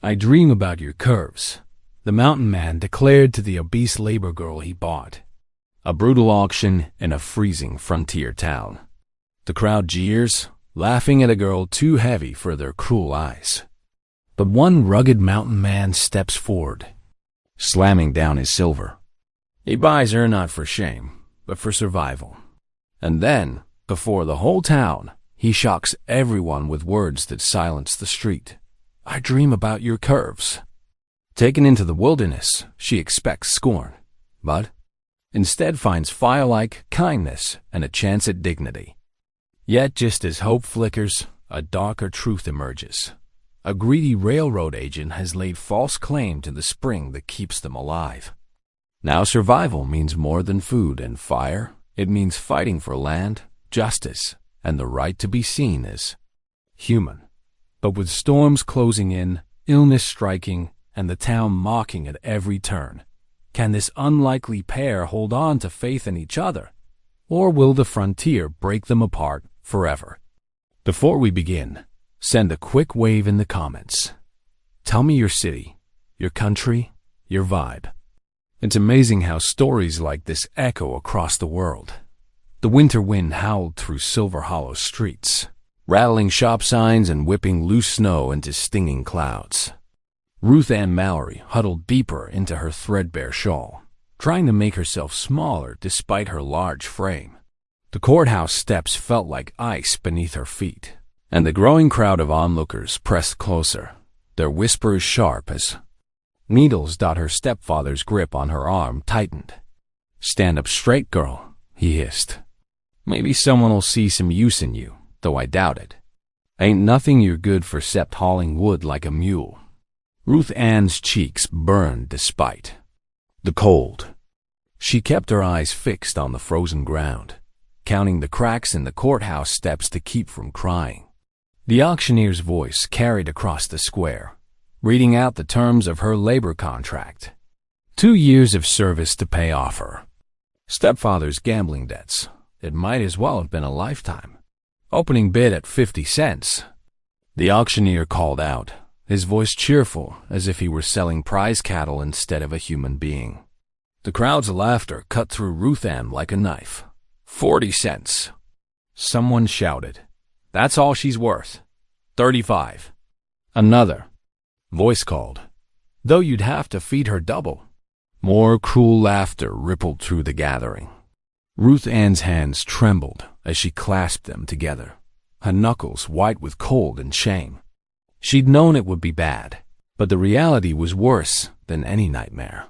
I dream about your curves, the mountain man declared to the obese labor girl he bought. A brutal auction in a freezing frontier town. The crowd jeers, laughing at a girl too heavy for their cruel eyes. But one rugged mountain man steps forward, slamming down his silver. He buys her not for shame, but for survival. And then, before the whole town, he shocks everyone with words that silence the street. I dream about your curves. Taken into the wilderness, she expects scorn, but instead finds fire-like kindness and a chance at dignity. Yet just as hope flickers, a darker truth emerges. A greedy railroad agent has laid false claim to the spring that keeps them alive. Now survival means more than food and fire. It means fighting for land, justice, and the right to be seen as human. But with storms closing in, illness striking, and the town mocking at every turn, can this unlikely pair hold on to faith in each other? Or will the frontier break them apart forever? Before we begin, send a quick wave in the comments. Tell me your city, your country, your vibe. It's amazing how stories like this echo across the world. The winter wind howled through Silver Hollow streets, rattling shop signs and whipping loose snow into stinging clouds. Ruth Ann Mallory huddled deeper into her threadbare shawl, trying to make herself smaller despite her large frame. The courthouse steps felt like ice beneath her feet, and the growing crowd of onlookers pressed closer, their whispers sharp as needles. Her stepfather's grip on her arm tightened. Stand up straight, girl, he hissed. Maybe someone'll see some use in you, though I doubt it. Ain't nothing you're good for 'cept hauling wood like a mule. Ruth Ann's cheeks burned despite the cold. She kept her eyes fixed on the frozen ground, counting the cracks in the courthouse steps to keep from crying. The auctioneer's voice carried across the square, reading out the terms of her labor contract. 2 years of service to pay off her stepfather's gambling debts. It might as well have been a lifetime. Opening bid at 50 cents. The auctioneer called out, his voice cheerful as if he were selling prize cattle instead of a human being. The crowd's laughter cut through Ruth Ann like a knife. 40 cents. Someone shouted, that's all she's worth. 35. Another voice called, though you'd have to feed her double. More cruel laughter rippled through the gathering. Ruth Ann's hands trembled as she clasped them together, her knuckles white with cold and shame. She'd known it would be bad, but the reality was worse than any nightmare.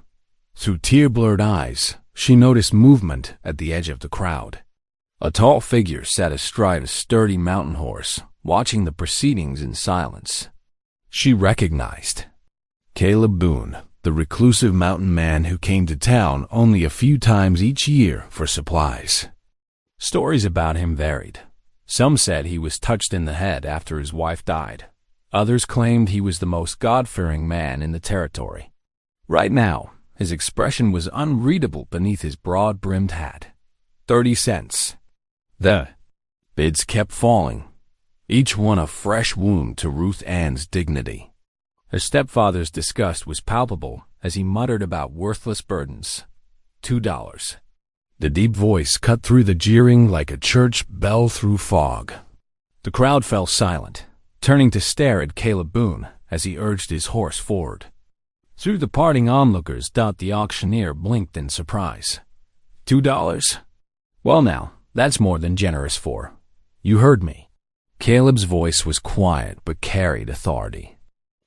Through tear-blurred eyes, she noticed movement at the edge of the crowd. A tall figure sat astride a sturdy mountain horse, watching the proceedings in silence. She recognized Caleb Boone, the reclusive mountain man who came to town only a few times each year for supplies. Stories about him varied. Some said he was touched in the head after his wife died. Others claimed he was the most God-fearing man in the territory. Right now, his expression was unreadable beneath his broad-brimmed hat. 30 cents. The bids kept falling, each one a fresh wound to Ruth Ann's dignity. Her stepfather's disgust was palpable as he muttered about worthless burdens. $2. The deep voice cut through the jeering like a church bell through fog. The crowd fell silent, turning to stare at Caleb Boone as he urged his horse forward. Through the parting onlookers, the auctioneer blinked in surprise. $2? Well now, that's more than generous for. You heard me. Caleb's voice was quiet but carried authority.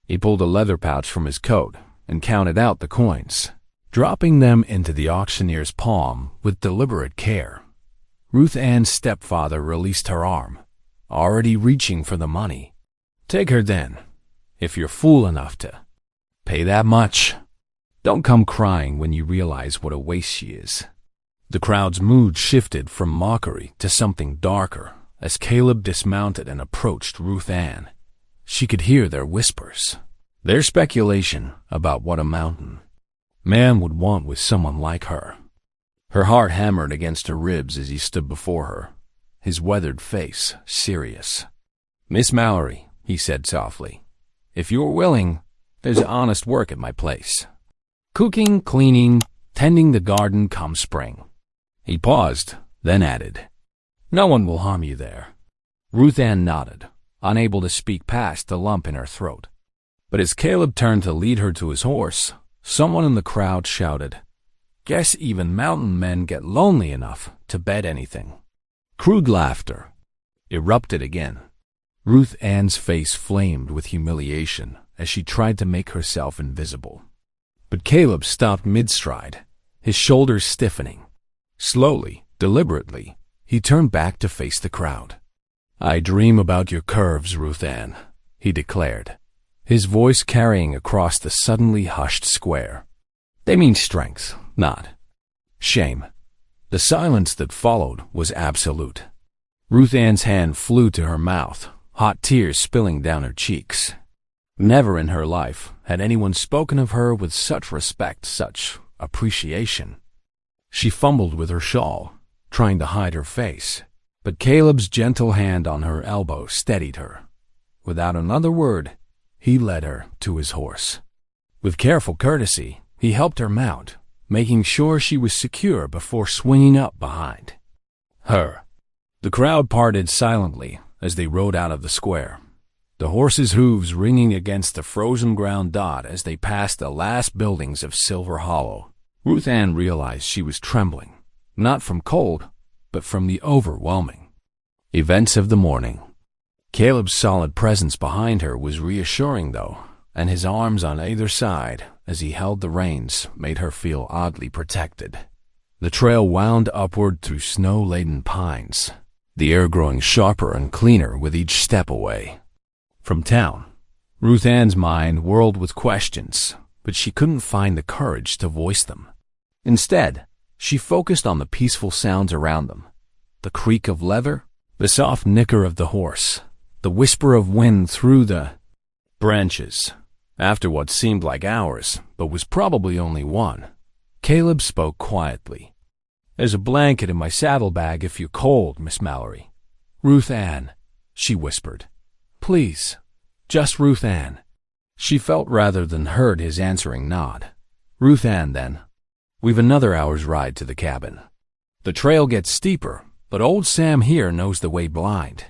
He pulled a leather pouch from his coat and counted out the coins, dropping them into the auctioneer's palm with deliberate care. Ruth Ann's stepfather released her arm, already reaching for the money. Take her then, if you're fool enough to pay that much. Don't come crying when you realize what a waste she is. The crowd's mood shifted from mockery to something darker as Caleb dismounted and approached Ruth Ann. She could hear their whispers, their speculation about what a mountain man would want with someone like her. Her heart hammered against her ribs as he stood before her, his weathered face serious. Miss Mallory, he said softly, if you're willing, There's honest work at my place. Cooking, cleaning, tending the garden come spring." He paused, then added, "No one will harm you there." Ruth Ann nodded, unable to speak past the lump in her throat. But as Caleb turned to lead her to his horse, someone in the crowd shouted, "Guess even mountain men get lonely enough to bet anything." Crude laughter erupted again. Ruth Ann's face flamed with humiliation as she tried to make herself invisible. But Caleb stopped mid-stride, his shoulders stiffening. Slowly, deliberately, he turned back to face the crowd. "I dream about your curves, Ruth Ann," he declared, his voice carrying across the suddenly hushed square. "They mean strength, not shame." The silence that followed was absolute. Ruth Ann's hand flew to her mouth, hot tears spilling down her cheeks. Never in her life had anyone spoken of her with such respect, such appreciation. She fumbled with her shawl, trying to hide her face, but Caleb's gentle hand on her elbow steadied her. Without another word, he led her to his horse. With careful courtesy, he helped her mount, making sure she was secure before swinging up behind her. The crowd parted silently as they rode out of the square, the horses' hooves ringing against the frozen ground dot as they passed the last buildings of Silver Hollow. Ruth Ann realized she was trembling, not from cold, but from the overwhelming events of the morning. Caleb's solid presence behind her was reassuring, though, and his arms on either side, as he held the reins, made her feel oddly protected. The trail wound upward through snow-laden pines, the air growing sharper and cleaner with each step away from town. Ruth Ann's mind whirled with questions, but she couldn't find the courage to voice them. Instead, she focused on the peaceful sounds around them, the creak of leather, the soft nicker of the horse, the whisper of wind through the branches. After what seemed like hours, but was probably only one, Caleb spoke quietly. "There's a blanket in my saddlebag if you're cold, Miss Mallory." "Ruth Ann," she whispered. "Please, just Ruth Ann." She felt rather than heard his answering nod. "Ruth Ann, then. We've another hour's ride to the cabin. The trail gets steeper, but old Sam here knows the way blind."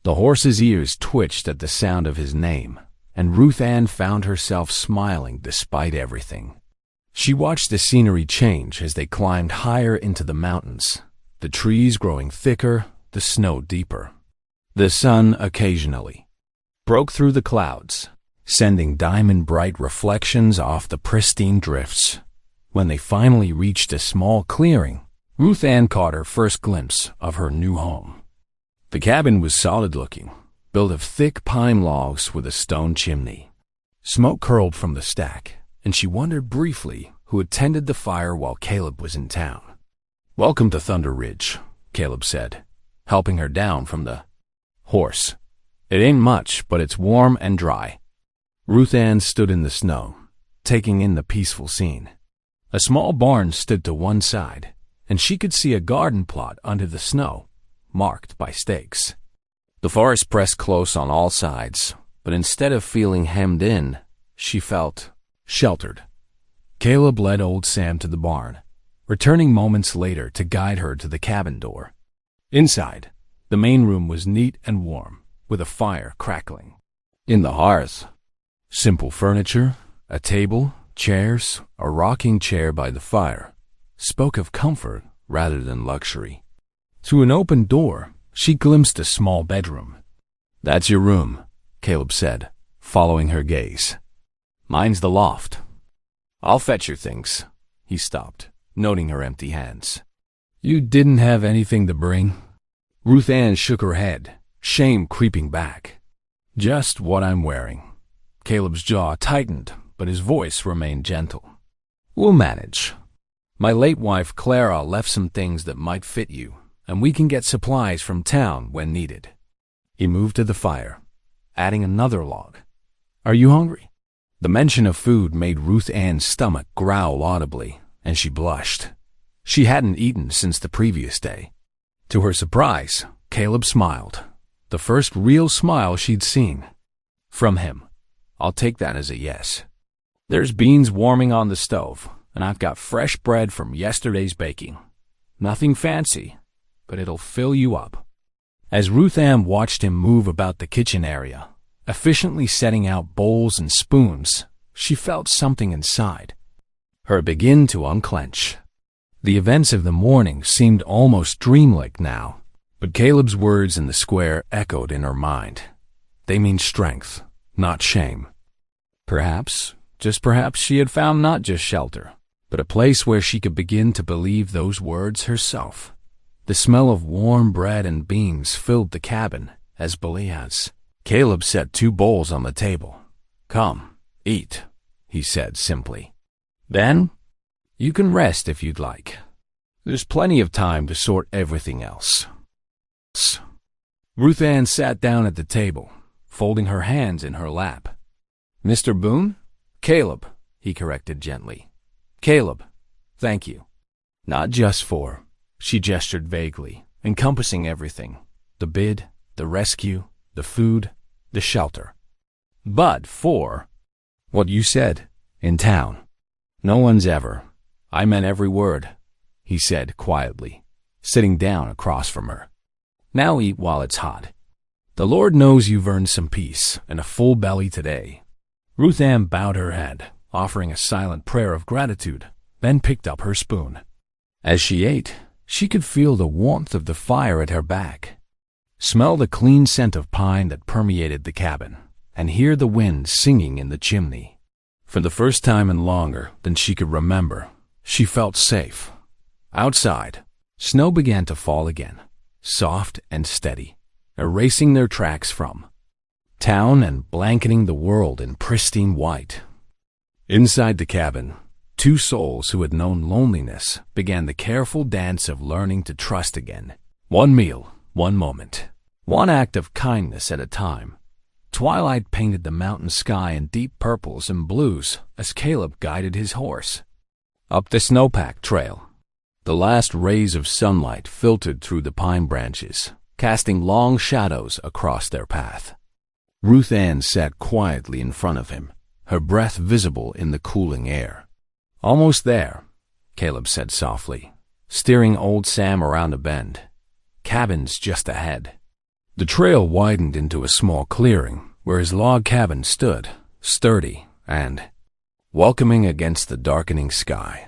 The horse's ears twitched at the sound of his name, and Ruth Ann found herself smiling despite everything. She watched the scenery change as they climbed higher into the mountains, the trees growing thicker, the snow deeper. The sun occasionally broke through the clouds, sending diamond-bright reflections off the pristine drifts. When they finally reached a small clearing, Ruth Ann caught her first glimpse of her new home. The cabin was solid-looking, built of thick pine logs with a stone chimney. Smoke curled from the stack, and she wondered briefly who attended the fire while Caleb was in town. "Welcome to Thunder Ridge," Caleb said, helping her down from the horse. "It ain't much, but it's warm and dry." Ruth Ann stood in the snow, taking in the peaceful scene. A small barn stood to one side, and she could see a garden plot under the snow, marked by stakes. The forest pressed close on all sides, but instead of feeling hemmed in, she felt sheltered. Caleb led old Sam to the barn, returning moments later to guide her to the cabin door. Inside, the main room was neat and warm, with a fire crackling in the hearth. Simple furniture, a table, chairs, a rocking chair by the fire, spoke of comfort rather than luxury. Through an open door, she glimpsed a small bedroom. "That's your room," Caleb said, following her gaze. "Mine's the loft." "I'll fetch your things." He stopped, noting her empty hands. "You didn't have anything to bring?" Ruth Ann shook her head, shame creeping back. "Just what I'm wearing." Caleb's jaw tightened, but his voice remained gentle. "We'll manage. My late wife Clara left some things that might fit you, and we can get supplies from town when needed." He moved to the fire, adding another log. "Are you hungry?" The mention of food made Ruth Ann's stomach growl audibly, and she blushed. She hadn't eaten since the previous day. To her surprise, Caleb smiled, the first real smile she'd seen from him. I'll take that as a yes. There's beans warming on the stove, and I've got fresh bread from yesterday's baking. Nothing fancy, but it'll fill you up." As Ruth Ann watched him move about the kitchen area, efficiently setting out bowls and spoons, she felt something inside her begin to unclench. The events of the morning seemed almost dreamlike now, but Caleb's words in the square echoed in her mind. They mean strength, not shame. Perhaps, just perhaps, she had found not just shelter, but a place where she could begin to believe those words herself. The smell of warm bread and beans filled the cabin as Boaz. Caleb set 2 bowls on the table. "Come, eat," he said simply. "Then, you can rest if you'd like. There's plenty of time to sort everything else." Ruth Ann sat down at the table, folding her hands in her lap. "Mr. Boone?" "Caleb," he corrected gently. "Caleb, thank you. Not just for," she gestured vaguely, encompassing everything, the bid, the rescue, the food, the shelter, "but for what you said in town. No one's ever. I meant every word," he said quietly, sitting down across from her. "Now eat while it's hot. The Lord knows you've earned some peace and a full belly today." Ruth Ann bowed her head, offering a silent prayer of gratitude, then picked up her spoon. As she ate, she could feel the warmth of the fire at her back, smell the clean scent of pine that permeated the cabin, and hear the wind singing in the chimney. For the first time in longer than she could remember, she felt safe. Outside, snow began to fall again, soft and steady, erasing their tracks from town and blanketing the world in pristine white. Inside the cabin, 2 souls who had known loneliness began the careful dance of learning to trust again. 1 meal, 1 moment, 1 act of kindness at a time. Twilight painted the mountain sky in deep purples and blues as Caleb guided his horse up the snowpack trail. The last rays of sunlight filtered through the pine branches, casting long shadows across their path. Ruth Ann sat quietly in front of him, her breath visible in the cooling air. "Almost there," Caleb said softly, steering old Sam around a bend. "Cabin's just ahead." The trail widened into a small clearing where his log cabin stood, sturdy and welcoming against the darkening sky.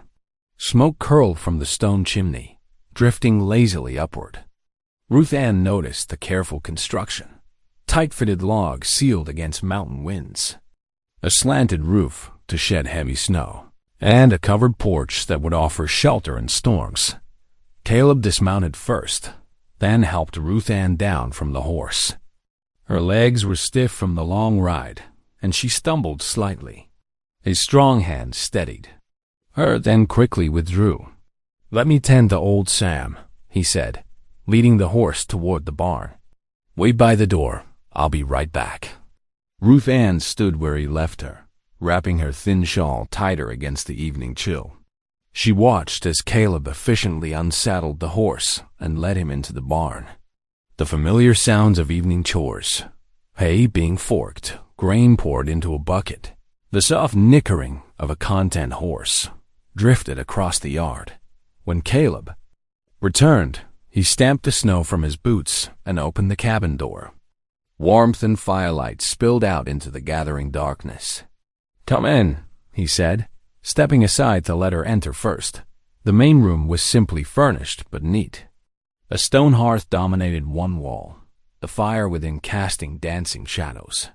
Smoke curled from the stone chimney, drifting lazily upward. Ruth Ann noticed the careful construction, tight-fitted logs sealed against mountain winds, a slanted roof to shed heavy snow, and a covered porch that would offer shelter in storms. Caleb dismounted first, then helped Ruth Ann down from the horse. Her legs were stiff from the long ride, and she stumbled slightly. His strong hand steadied her, then quickly withdrew. "Let me tend to old Sam," he said, leading the horse toward the barn. "Wait by the door. I'll be right back." Ruth Ann stood where he left her, wrapping her thin shawl tighter against the evening chill. She watched as Caleb efficiently unsaddled the horse and led him into the barn. The familiar sounds of evening chores, hay being forked, grain poured into a bucket, the soft nickering of a content horse, drifted across the yard. When Caleb returned, he stamped the snow from his boots and opened the cabin door. Warmth and firelight spilled out into the gathering darkness. "Come in," he said, stepping aside to let her enter first. The main room was simply furnished but neat. A stone hearth dominated one wall, the fire within casting dancing shadows.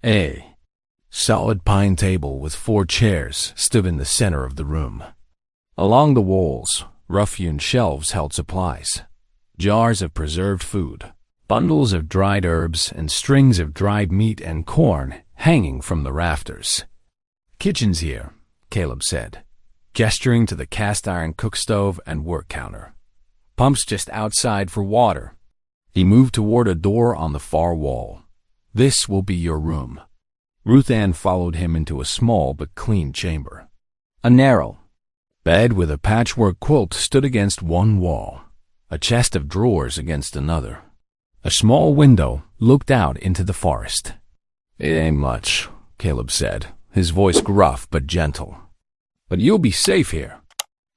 A solid pine table with 4 chairs stood in the center of the room. Along the walls, rough-hewn shelves held supplies, jars of preserved food, bundles of dried herbs, and strings of dried meat and corn hanging from the rafters. "Kitchen's here," Caleb said, gesturing to the cast-iron cook stove and work counter. "Pump's just outside for water." He moved toward a door on the far wall. "This will be your room." Ruth Ann followed him into a small but clean chamber. A narrow bed with a patchwork quilt stood against one wall, a chest of drawers against another. A small window looked out into the forest. "It ain't much," Caleb said, his voice gruff but gentle. "But you'll be safe here.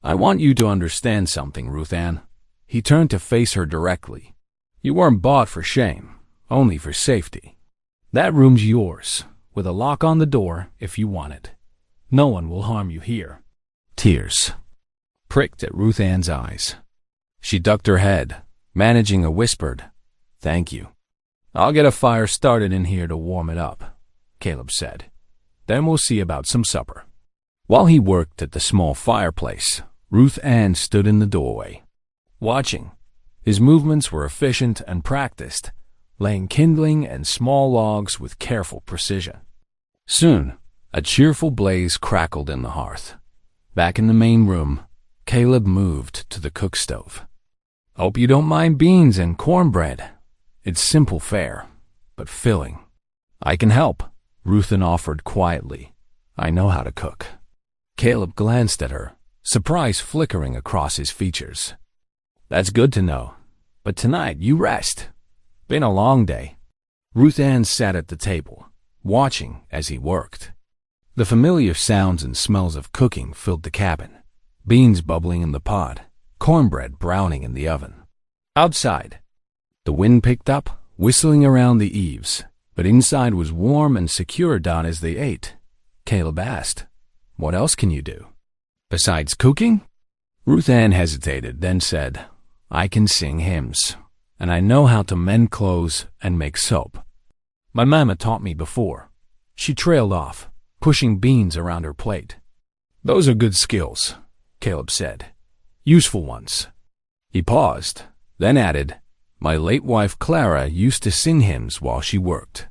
I want you to understand something, Ruth Ann." He turned to face her directly. "You weren't bought for shame, only for safety. That room's yours, with a lock on the door if you want it. No one will harm you here." Tears pricked at Ruth Ann's eyes. She ducked her head, managing a whispered, "Thank you." "I'll get a fire started in here to warm it up," Caleb said. "Then we'll see about some supper." While he worked at the small fireplace, Ruth Ann stood in the doorway, watching. His movements were efficient and practiced, laying kindling and small logs with careful precision. Soon, a cheerful blaze crackled in the hearth. Back in the main room, Caleb moved to the cook stove. "Hope you don't mind beans and cornbread. It's simple fare, but filling." "I can help," Ruth Ann offered quietly. "I know how to cook." Caleb glanced at her, surprise flickering across his features. "That's good to know. But tonight, you rest. Been a long day." Ruth Ann sat at the table, watching as he worked. The familiar sounds and smells of cooking filled the cabin. Beans bubbling in the pot, cornbread browning in the oven. Outside, the wind picked up, whistling around the eaves, but inside was warm and secured on as they ate. Caleb asked, "What else can you do? Besides cooking?" Ruth Ann hesitated, then said, "I can sing hymns, and I know how to mend clothes and make soap. My mama taught me before." She trailed off, pushing beans around her plate. "Those are good skills," Caleb said. "Useful ones." He paused, then added, "My late wife Clara used to sing hymns while she worked.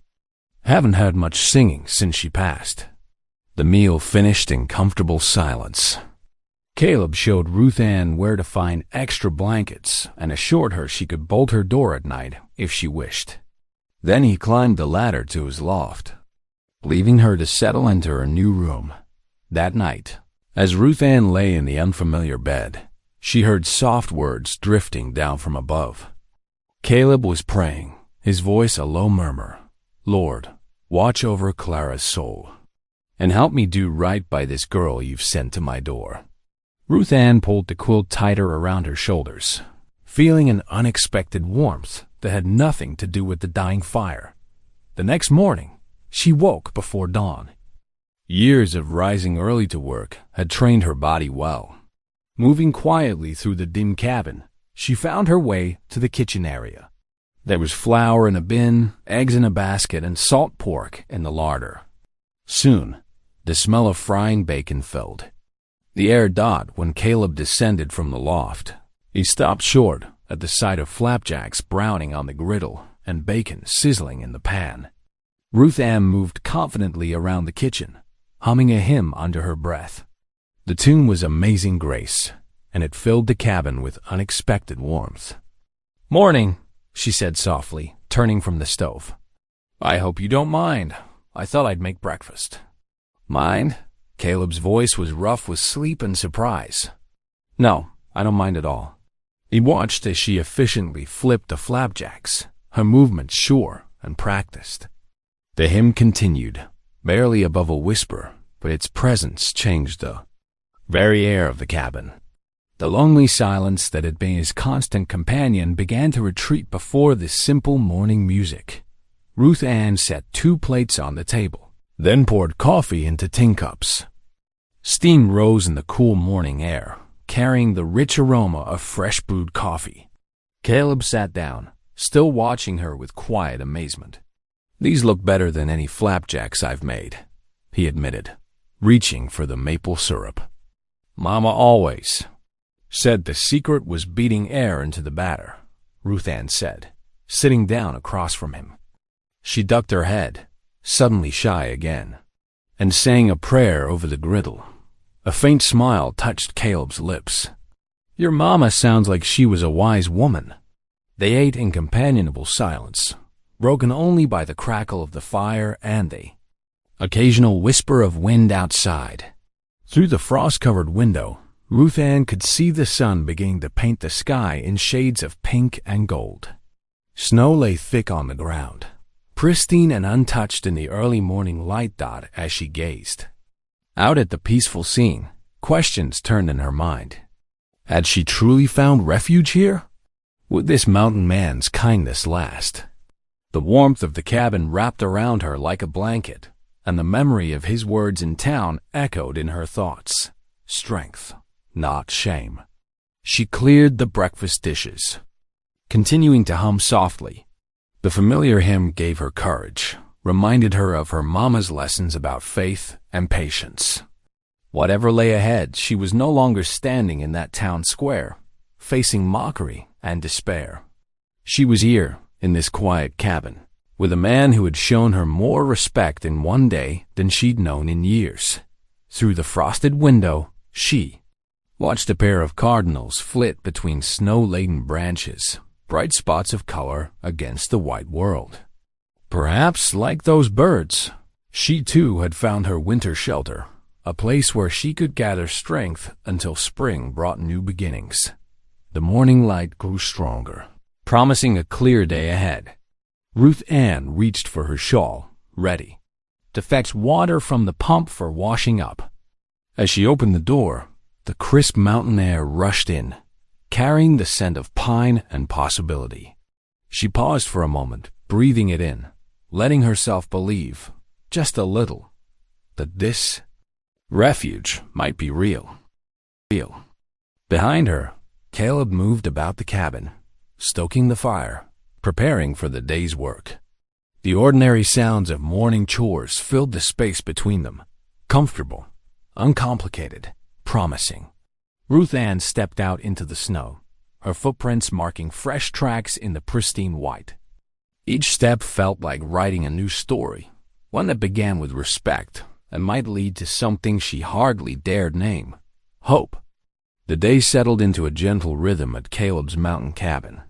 Haven't heard much singing since she passed." The meal finished in comfortable silence. Caleb showed Ruth Ann where to find extra blankets and assured her she could bolt her door at night if she wished. Then he climbed the ladder to his loft, leaving her to settle into her new room. That night, as Ruth Ann lay in the unfamiliar bed, she heard soft words drifting down from above. Caleb was praying, his voice a low murmur. "Lord, watch over Clara's soul, and help me do right by this girl you've sent to my door." Ruth Ann pulled the quilt tighter around her shoulders, feeling an unexpected warmth that had nothing to do with the dying fire. The next morning, she woke before dawn. Years of rising early to work had trained her body well. Moving quietly through the dim cabin, she found her way to the kitchen area. There was flour in a bin, eggs in a basket, and salt pork in the larder. Soon, the smell of frying bacon filled the air. When Caleb descended from the loft, he stopped short at the sight of flapjacks browning on the griddle and bacon sizzling in the pan. Ruth Ann moved confidently around the kitchen, humming a hymn under her breath. The tune was Amazing Grace, and it filled the cabin with unexpected warmth. "Morning," she said softly, turning from the stove. "I hope you don't mind. I thought I'd make breakfast." "Mind?" Caleb's voice was rough with sleep and surprise. "No, I don't mind at all." He watched as she efficiently flipped the flapjacks, her movements sure and practiced. The hymn continued, barely above a whisper, but its presence changed the very air of the cabin. The lonely silence that had been his constant companion began to retreat before this simple morning music. Ruth Ann set 2 plates on the table, then poured coffee into tin cups. Steam rose in the cool morning air, carrying the rich aroma of fresh brewed coffee. Caleb sat down, still watching her with quiet amazement. "These look better than any flapjacks I've made," he admitted, reaching for the maple syrup. "Mama always said the secret was beating air into the batter," Ruth Ann said, sitting down across from him. She ducked her head, suddenly shy again, and sang a prayer over the griddle. A faint smile touched Caleb's lips. "Your mama sounds like she was a wise woman." They ate in companionable silence, broken only by the crackle of the fire and the occasional whisper of wind outside. Through the frost-covered window, Ruth Ann could see the sun beginning to paint the sky in shades of pink and gold. Snow lay thick on the ground, pristine and untouched in the early morning light. As she gazed out at the peaceful scene, questions turned in her mind. Had she truly found refuge here? Would this mountain man's kindness last? The warmth of the cabin wrapped around her like a blanket, and the memory of his words in town echoed in her thoughts. Strength, not shame. She cleared the breakfast dishes, continuing to hum softly. The familiar hymn gave her courage, reminded her of her mama's lessons about faith and patience. Whatever lay ahead, she was no longer standing in that town square, facing mockery and despair. She was here, in this quiet cabin, with a man who had shown her more respect in one day than she'd known in years. Through the frosted window, she watched a pair of cardinals flit between snow-laden branches, bright spots of color against the white world. Perhaps, like those birds, she too had found her winter shelter, a place where she could gather strength until spring brought new beginnings. The morning light grew stronger, promising a clear day ahead. Ruth Ann reached for her shawl, ready to fetch water from the pump for washing up. As she opened the door, the crisp mountain air rushed in, carrying the scent of pine and possibility. She paused for a moment, breathing it in, letting herself believe, just a little, that this refuge might be real. Behind her, Caleb moved about the cabin, stoking the fire, preparing for the day's work. The ordinary sounds of morning chores filled the space between them, comfortable, uncomplicated, promising. Ruth Ann stepped out into the snow, her footprints marking fresh tracks in the pristine white. Each step felt like writing a new story, one that began with respect and might lead to something she hardly dared name: hope. The day settled into a gentle rhythm at Caleb's mountain cabin.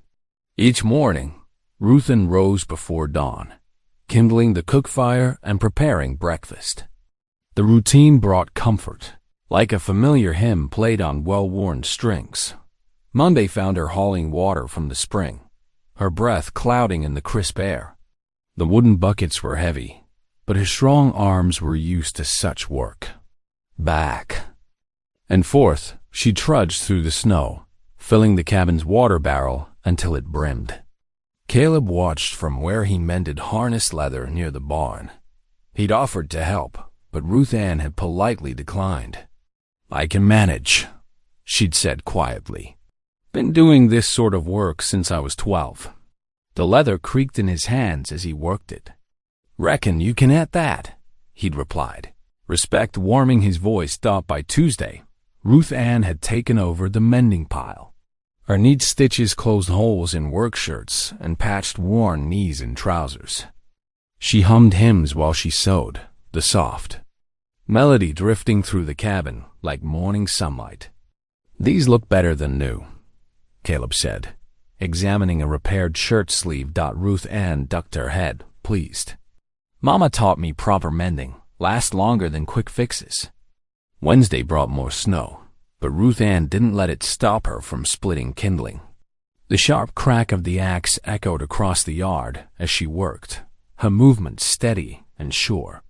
Each morning, Ruth Ann rose before dawn, kindling the cook fire and preparing breakfast. The routine brought comfort, like a familiar hymn played on well-worn strings. Monday found her hauling water from the spring, her breath clouding in the crisp air. The wooden buckets were heavy, but her strong arms were used to such work. Back and forth, she trudged through the snow, filling the cabin's water barrel until it brimmed. Caleb watched from where he mended harness leather near the barn. He'd offered to help, but Ruth Ann had politely declined. "I can manage," she'd said quietly. "Been doing this sort of work since I was 12. The leather creaked in his hands as he worked it. "Reckon you can at that," he'd replied, respect warming his voice. By Tuesday, Ruth Ann had taken over the mending pile. Her neat stitches closed holes in work shirts and patched worn knees in trousers. She hummed hymns while she sewed, the soft melody drifting through the cabin like morning sunlight. "These look better than new," Caleb said, examining a repaired shirt sleeve. Ruth Ann ducked her head, pleased. "Mama taught me proper mending lasts longer than quick fixes." Wednesday brought more snow, but Ruth Ann didn't let it stop her from splitting kindling. The sharp crack of the axe echoed across the yard as she worked, her movement steady and sure.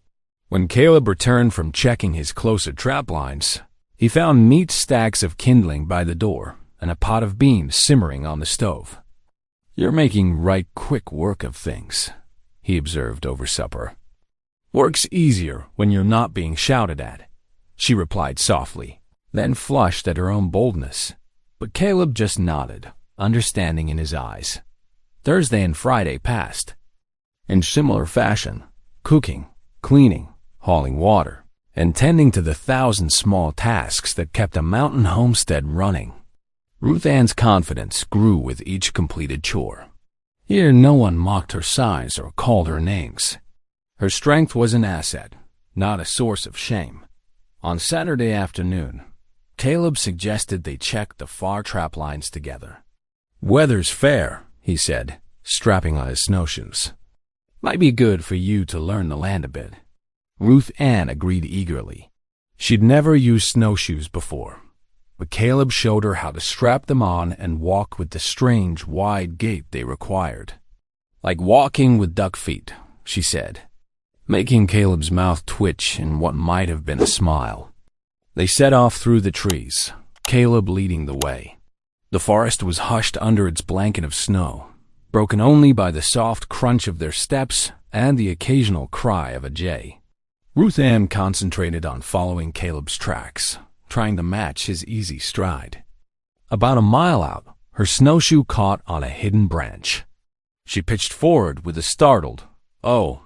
When Caleb returned from checking his closer trap lines, he found neat stacks of kindling by the door and a pot of beans simmering on the stove. "You're making right quick work of things," he observed over supper. "Work's easier when you're not being shouted at," she replied softly, then flushed at her own boldness. But Caleb just nodded, understanding in his eyes. Thursday and Friday passed. In similar fashion, cooking, cleaning, hauling water, and tending to the 1,000 small tasks that kept a mountain homestead running. Ruth Ann's confidence grew with each completed chore. Here no one mocked her size or called her names. Her strength was an asset, not a source of shame. On Saturday afternoon, Caleb suggested they check the far trap lines together. "Weather's fair," he said, strapping on his snowshoes. "Might be good for you to learn the land a bit." Ruth Ann agreed eagerly. She'd never used snowshoes before, but Caleb showed her how to strap them on and walk with the strange, wide gait they required. Like walking with duck feet, she said, making Caleb's mouth twitch in what might have been a smile. They set off through the trees, Caleb leading the way. The forest was hushed under its blanket of snow, broken only by the soft crunch of their steps and the occasional cry of a jay. Ruth Ann concentrated on following Caleb's tracks, trying to match his easy stride. About a mile out, her snowshoe caught on a hidden branch. She pitched forward with a startled, "Oh,"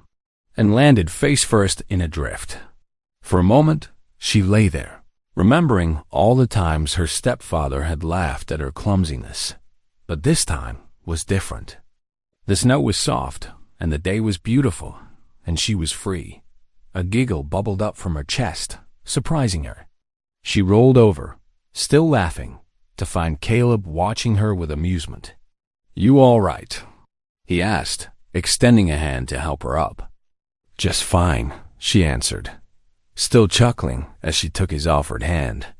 and landed face first in a drift. For a moment, she lay there, remembering all the times her stepfather had laughed at her clumsiness. But this time was different. The snow was soft, and the day was beautiful, and she was free. A giggle bubbled up from her chest, surprising her. She rolled over, still laughing, to find Caleb watching her with amusement. "You all right?" he asked, extending a hand to help her up. "Just fine," she answered, still chuckling as she took his offered hand.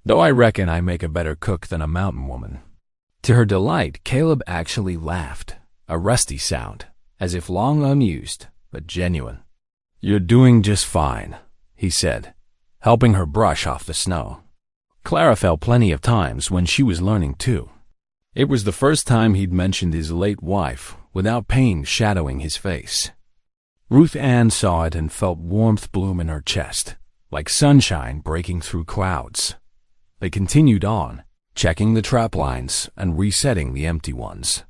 "Though I reckon I make a better cook than a mountain woman." To her delight, Caleb actually laughed, a rusty sound, as if long unused, but genuine. "You're doing just fine," he said, helping her brush off the snow. Clara fell plenty of times when she was learning too. It was the first time he'd mentioned his late wife without pain shadowing his face. Ruth Ann saw it and felt warmth bloom in her chest, like sunshine breaking through clouds. They continued on, checking the trap lines and resetting the empty ones.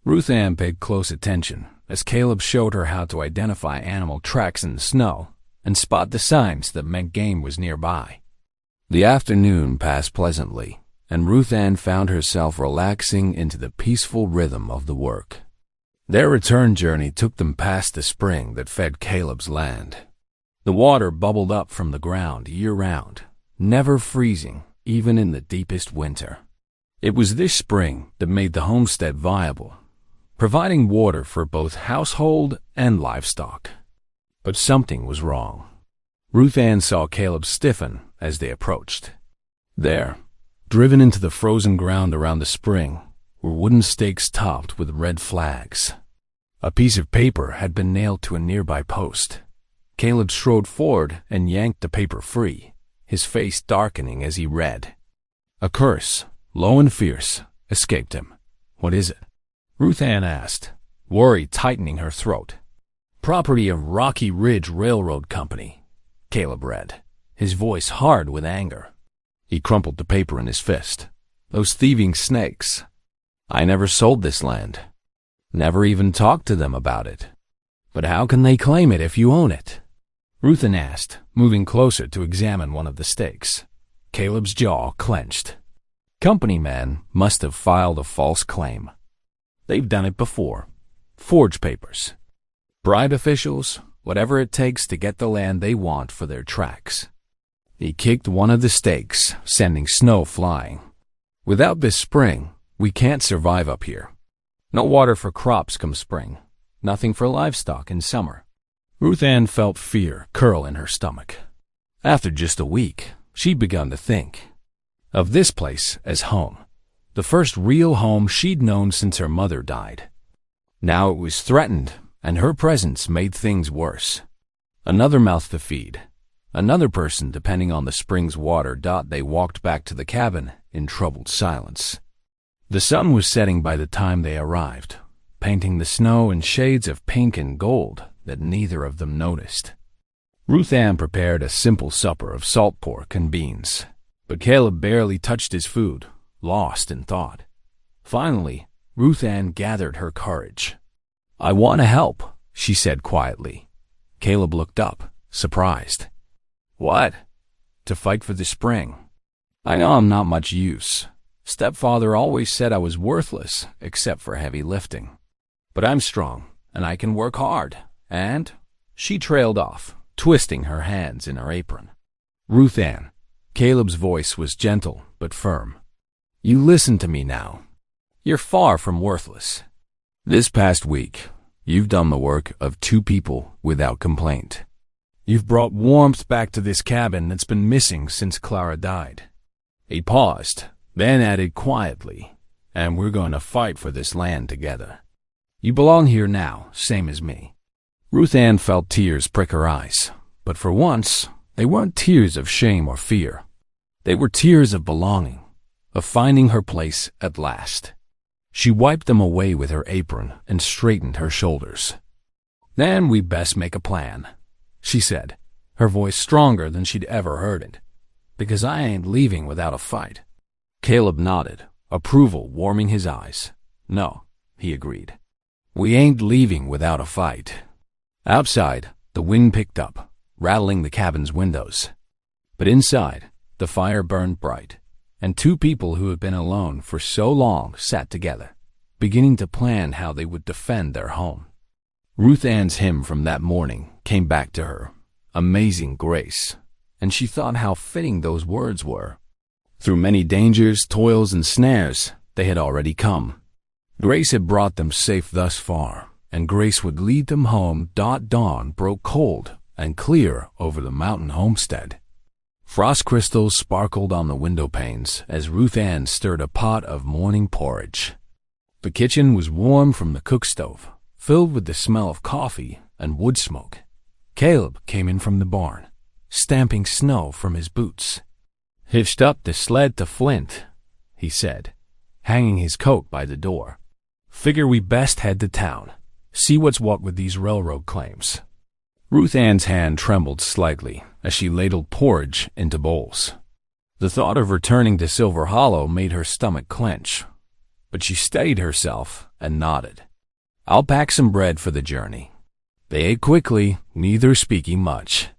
Ruth Ann paid close attention as Caleb showed her how to identify animal tracks in the snow and spot the signs that meant game was nearby. The afternoon passed pleasantly, and Ruth Ann found herself relaxing into the peaceful rhythm of the work. Their return journey took them past the spring that fed Caleb's land. The water bubbled up from the ground year-round, never freezing even in the deepest winter. It was this spring that made the homestead viable, providing water for both household and livestock. But something was wrong. Ruth Ann saw Caleb stiffen as they approached. There, driven into the frozen ground around the spring, were wooden stakes topped with red flags. A piece of paper had been nailed to a nearby post. Caleb strode forward and yanked the paper free, his face darkening as he read. A curse, low and fierce, escaped him. "What is it?" Ruth Ann asked, worry tightening her throat. "Property of Rocky Ridge Railroad Company," Caleb read, his voice hard with anger. He crumpled the paper in his fist. "Those thieving snakes. I never sold this land. Never even talked to them about it. But how can they claim it if you own it?" Ruth Ann asked, moving closer to examine one of the stakes. Caleb's jaw clenched. Company men must have filed a false claim. They've done it before. Forged papers. Bribe officials, whatever it takes to get the land they want for their tracks. He kicked one of the stakes, sending snow flying. "Without this spring, we can't survive up here. No water for crops come spring. Nothing for livestock in summer." Ruth Ann felt fear curl in her stomach. After just a week, she'd begun to think of this place as home, the first real home she'd known since her mother died. Now it was threatened, and her presence made things worse. Another mouth to feed, another person depending on the spring's water. They walked back to the cabin in troubled silence. The sun was setting by the time they arrived, painting the snow in shades of pink and gold that neither of them noticed. Ruth Ann prepared a simple supper of salt pork and beans, but Caleb barely touched his food, lost in thought. Finally, Ruth Ann gathered her courage. "I want to help," she said quietly. Caleb looked up, surprised. "What?" "To fight for the spring. I know I'm not much use. Stepfather always said I was worthless, except for heavy lifting. But I'm strong, and I can work hard, and—" She trailed off, twisting her hands in her apron. "Ruth Ann," Caleb's voice was gentle but firm, "you listen to me now. You're far from worthless. This past week, you've done the work of two people without complaint. You've brought warmth back to this cabin that's been missing since Clara died." He paused, then added quietly, "And we're going to fight for this land together. You belong here now, same as me. Ruth Ann felt tears prick her eyes, but for once, they weren't tears of shame or fear. They were tears of belonging, of finding her place at last. She wiped them away with her apron and straightened her shoulders. "Then we best make a plan," she said, her voice stronger than she'd ever heard it, "because I ain't leaving without a fight." Caleb nodded, approval warming his eyes. "No," he agreed. "We ain't leaving without a fight." Outside, the wind picked up, rattling the cabin's windows. But inside, the fire burned bright, and two people who had been alone for so long sat together, beginning to plan how they would defend their home. Ruth Ann's hymn from that morning came back to her, "Amazing Grace," and she thought how fitting those words were. Through many dangers, toils, and snares, they had already come. Grace had brought them safe thus far, and grace would lead them home. Dawn broke cold and clear over the mountain homestead. Frost crystals sparkled on the window panes as Ruth Ann stirred a pot of morning porridge. The kitchen was warm from the cook stove, filled with the smell of coffee and wood smoke. Caleb came in from the barn, stamping snow from his boots. "Hitched up the sled to Flint," he said, hanging his coat by the door. "Figure we best head to town, see what's what with these railroad claims." Ruth Ann's hand trembled slightly as she ladled porridge into bowls. The thought of returning to Silver Hollow made her stomach clench, but she steadied herself and nodded. "I'll pack some bread for the journey." They ate quickly, neither speaking much.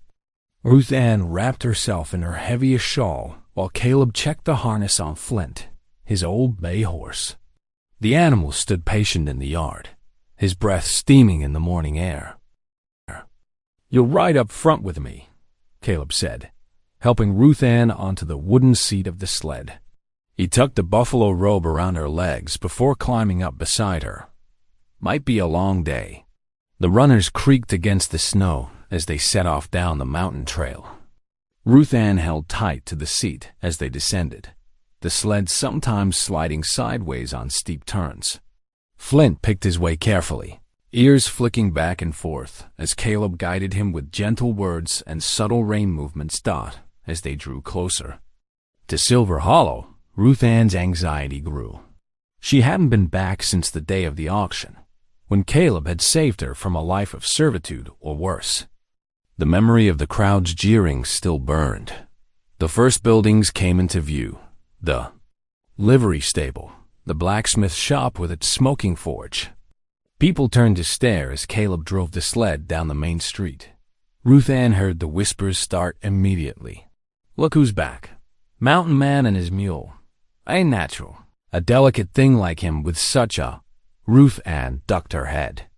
Ruth Ann wrapped herself in her heaviest shawl while Caleb checked the harness on Flint, his old bay horse. The animal stood patient in the yard, his breath steaming in the morning air. "You'll ride up front with me," Caleb said, helping Ruth Ann onto the wooden seat of the sled. He tucked the buffalo robe around her legs before climbing up beside her. Might be a long day. The runners creaked against the snow as they set off down the mountain trail. Ruth Ann held tight to the seat as they descended, the sled sometimes sliding sideways on steep turns. Flint picked his way carefully, ears flicking back and forth as Caleb guided him with gentle words and subtle rein movements. As they drew closer to Silver Hollow, Ruth Ann's anxiety grew. She hadn't been back since the day of the auction, when Caleb had saved her from a life of servitude or worse. The memory of the crowd's jeering still burned. The first buildings came into view: the livery stable, the blacksmith shop with its smoking forge. People turned to stare as Caleb drove the sled down the main street. Ruth Ann heard the whispers start immediately. "Look who's back. Mountain Man and his mule. Ain't natural. A delicate thing like him with such a—" Ruth Ann ducked her head,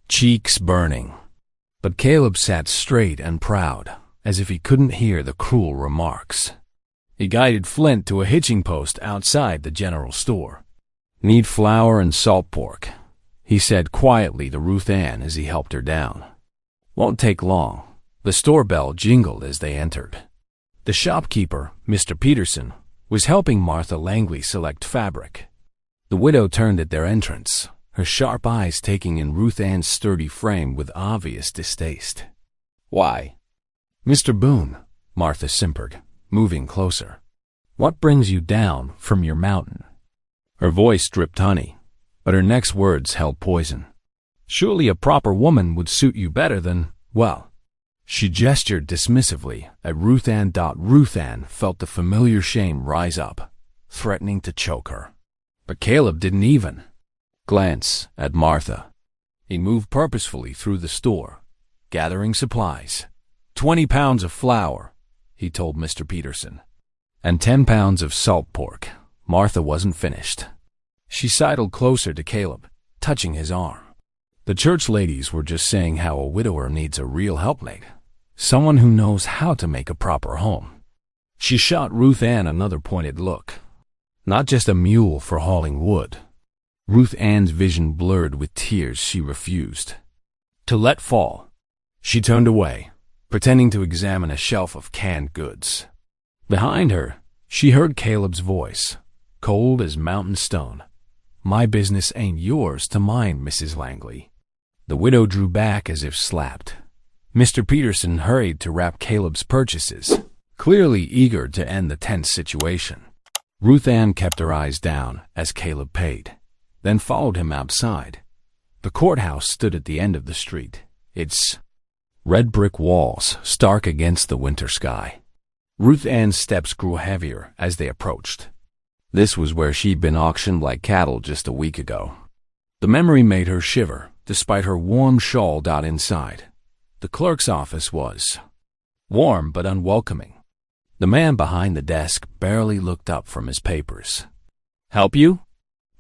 cheeks burning. But Caleb sat straight and proud, as if he couldn't hear the cruel remarks. He guided Flint to a hitching post outside the general store. "Need flour and salt pork," he said quietly to Ruth Ann as he helped her down. "Won't take long." The store bell jingled as they entered. The shopkeeper, Mr. Peterson, was helping Martha Langley select fabric. The widow turned at their entrance, her sharp eyes taking in Ruth Ann's sturdy frame with obvious distaste. "Why?" "Mr. Boone," Martha simpered, moving closer. "What brings you down from your mountain?" Her voice dripped honey, but her next words held poison. "Surely a proper woman would suit you better than, well." She gestured dismissively at Ruth Ann. Ruth Ann felt the familiar shame rise up, threatening to choke her. But Caleb didn't even glance at Martha. He moved purposefully through the store, gathering supplies. 20 pounds of flour, he told Mr. Peterson, and 10 pounds of salt pork. Martha wasn't finished. She sidled closer to Caleb, touching his arm. The church ladies were just saying how a widower needs a real helpmate, someone who knows how to make a proper home. She shot Ruth Ann another pointed look. Not just a mule for hauling wood. Ruth Ann's vision blurred with tears she refused to let fall. She turned away, pretending to examine a shelf of canned goods. Behind her, she heard Caleb's voice, cold as mountain stone. "My business ain't yours to mind, Mrs. Langley." The widow drew back as if slapped. Mr. Peterson hurried to wrap Caleb's purchases, clearly eager to end the tense situation. Ruth Ann kept her eyes down as Caleb paid, then followed him outside. The courthouse stood at the end of the street, its red brick walls stark against the winter sky. Ruth Ann's steps grew heavier as they approached. This was where she'd been auctioned like cattle just a week ago. The memory made her shiver, despite her warm shawl inside. The clerk's office was warm but unwelcoming. The man behind the desk barely looked up from his papers. "Help you?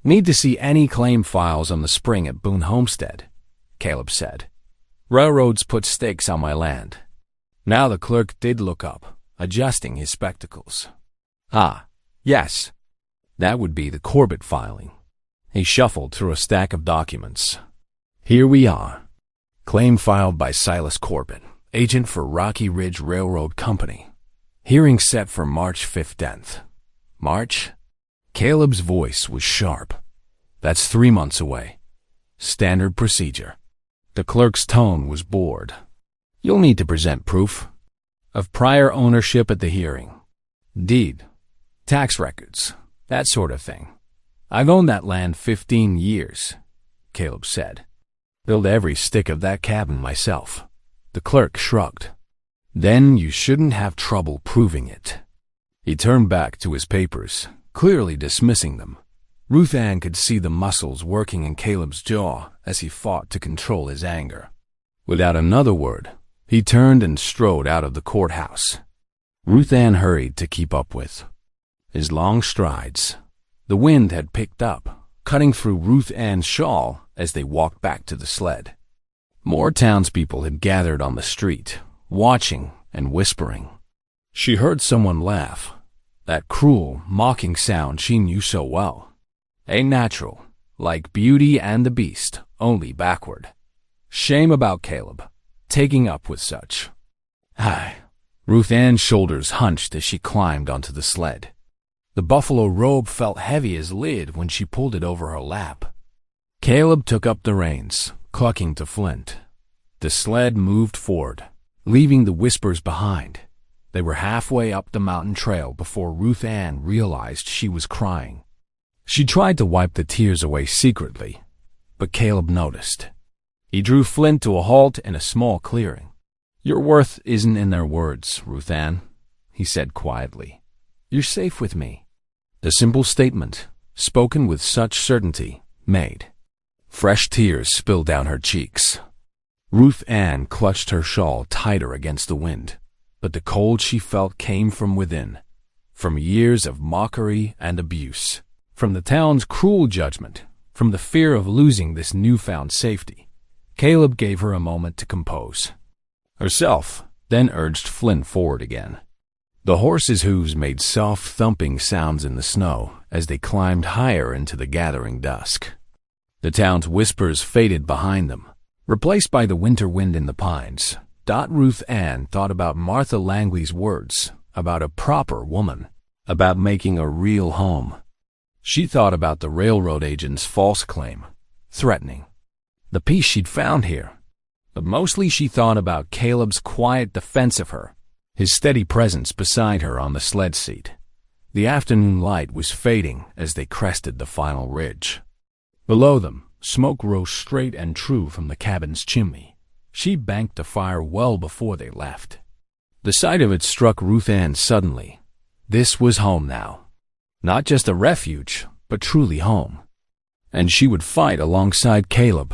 Need to see any claim files on the spring at Boone Homestead," Caleb said. "Railroads put stakes on my land." Now the clerk did look up, adjusting his spectacles. "Ah, yes. That would be the Corbett filing." He shuffled through a stack of documents. "Here we are. Claim filed by Silas Corbett, agent for Rocky Ridge Railroad Company. Hearing set for March 15th. March?" Caleb's voice was sharp. "That's 3 months away. Standard procedure." The clerk's tone was bored. "You'll need to present proof of prior ownership at the hearing. Deed, tax records, that sort of thing. I've owned that land 15 years, Caleb said. "Built every stick of that cabin myself." The clerk shrugged. "Then you shouldn't have trouble proving it." He turned back to his papers, clearly dismissing them. Ruth Ann could see the muscles working in Caleb's jaw as he fought to control his anger. Without another word, he turned and strode out of the courthouse. Ruth Ann hurried to keep up with his long strides. The wind had picked up, cutting through Ruth Ann's shawl as they walked back to the sled. More townspeople had gathered on the street, watching and whispering. She heard someone laugh, that cruel, mocking sound she knew so well. A natural, like Beauty and the Beast, only backward. Shame about Caleb, taking up with such. Ruth Ann's shoulders hunched as she climbed onto the sled. The buffalo robe felt heavy as lead when she pulled it over her lap. Caleb took up the reins, clucking to Flint. The sled moved forward, leaving the whispers behind. They were halfway up the mountain trail before Ruth Ann realized she was crying. She tried to wipe the tears away secretly, but Caleb noticed. He drew Flint to a halt in a small clearing. "Your worth isn't in their words, Ruth Ann," he said quietly. "You're safe with me." The simple statement, spoken with such certainty, made. Fresh tears spilled down her cheeks. Ruth Ann clutched her shawl tighter against the wind, but the cold she felt came from within, from years of mockery and abuse, from the town's cruel judgment, from the fear of losing this newfound safety. Caleb gave her a moment to compose herself, then urged Flint forward again. The horses' hooves made soft thumping sounds in the snow as they climbed higher into the gathering dusk. The town's whispers faded behind them, replaced by the winter wind in the pines. Ruth Ann thought about Martha Langley's words, about a proper woman, about making a real home. She thought about the railroad agent's false claim, threatening the peace she'd found here. But mostly she thought about Caleb's quiet defense of her, his steady presence beside her on the sled seat. The afternoon light was fading as they crested the final ridge. Below them, smoke rose straight and true from the cabin's chimney. She banked a fire well before they left. The sight of it struck Ruth Ann suddenly. This was home now. Not just a refuge, but truly home. And she would fight alongside Caleb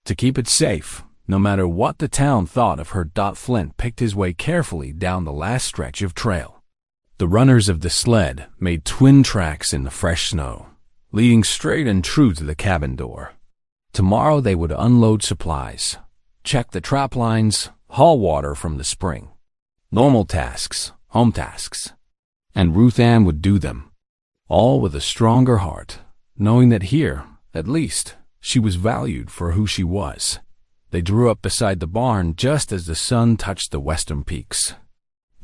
to keep it safe, no matter what the town thought of her. Flint picked his way carefully down the last stretch of trail. The runners of the sled made twin tracks in the fresh snow, leading straight and true to the cabin door. Tomorrow they would unload supplies, check the trap lines, haul water from the spring. Normal tasks, home tasks. And Ruth Ann would do them, all with a stronger heart, knowing that here, at least, she was valued for who she was. They drew up beside the barn just as the sun touched the western peaks.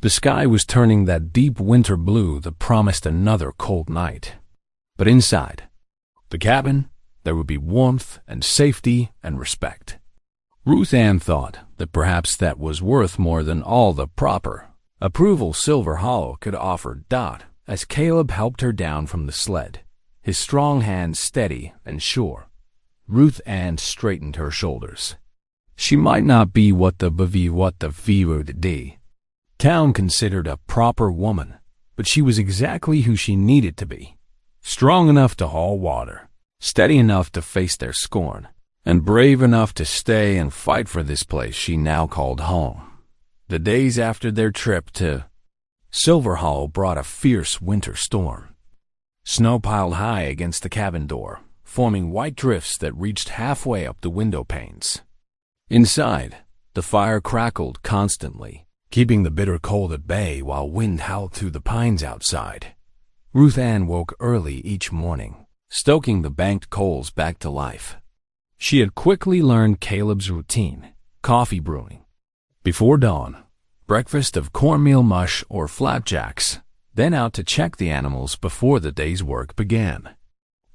The sky was turning that deep winter blue that promised another cold night. But inside the cabin, there would be warmth and safety and respect. Ruth Ann thought that perhaps that was worth more than all the proper approval Silver Hollow could offer. As Caleb helped her down from the sled, his strong hands steady and sure, Ruth Ann straightened her shoulders. She might not be what the town considered a proper woman, but she was exactly who she needed to be. Strong enough to haul water, steady enough to face their scorn, and brave enough to stay and fight for this place she now called home. The days after their trip to Silver Hollow brought a fierce winter storm. Snow piled high against the cabin door, forming white drifts that reached halfway up the window panes. Inside, the fire crackled constantly, keeping the bitter cold at bay while wind howled through the pines outside. Ruth Ann woke early each morning, stoking the banked coals back to life. She had quickly learned Caleb's routine: coffee brewing before dawn, breakfast of cornmeal mush or flapjacks, then out to check the animals before the day's work began.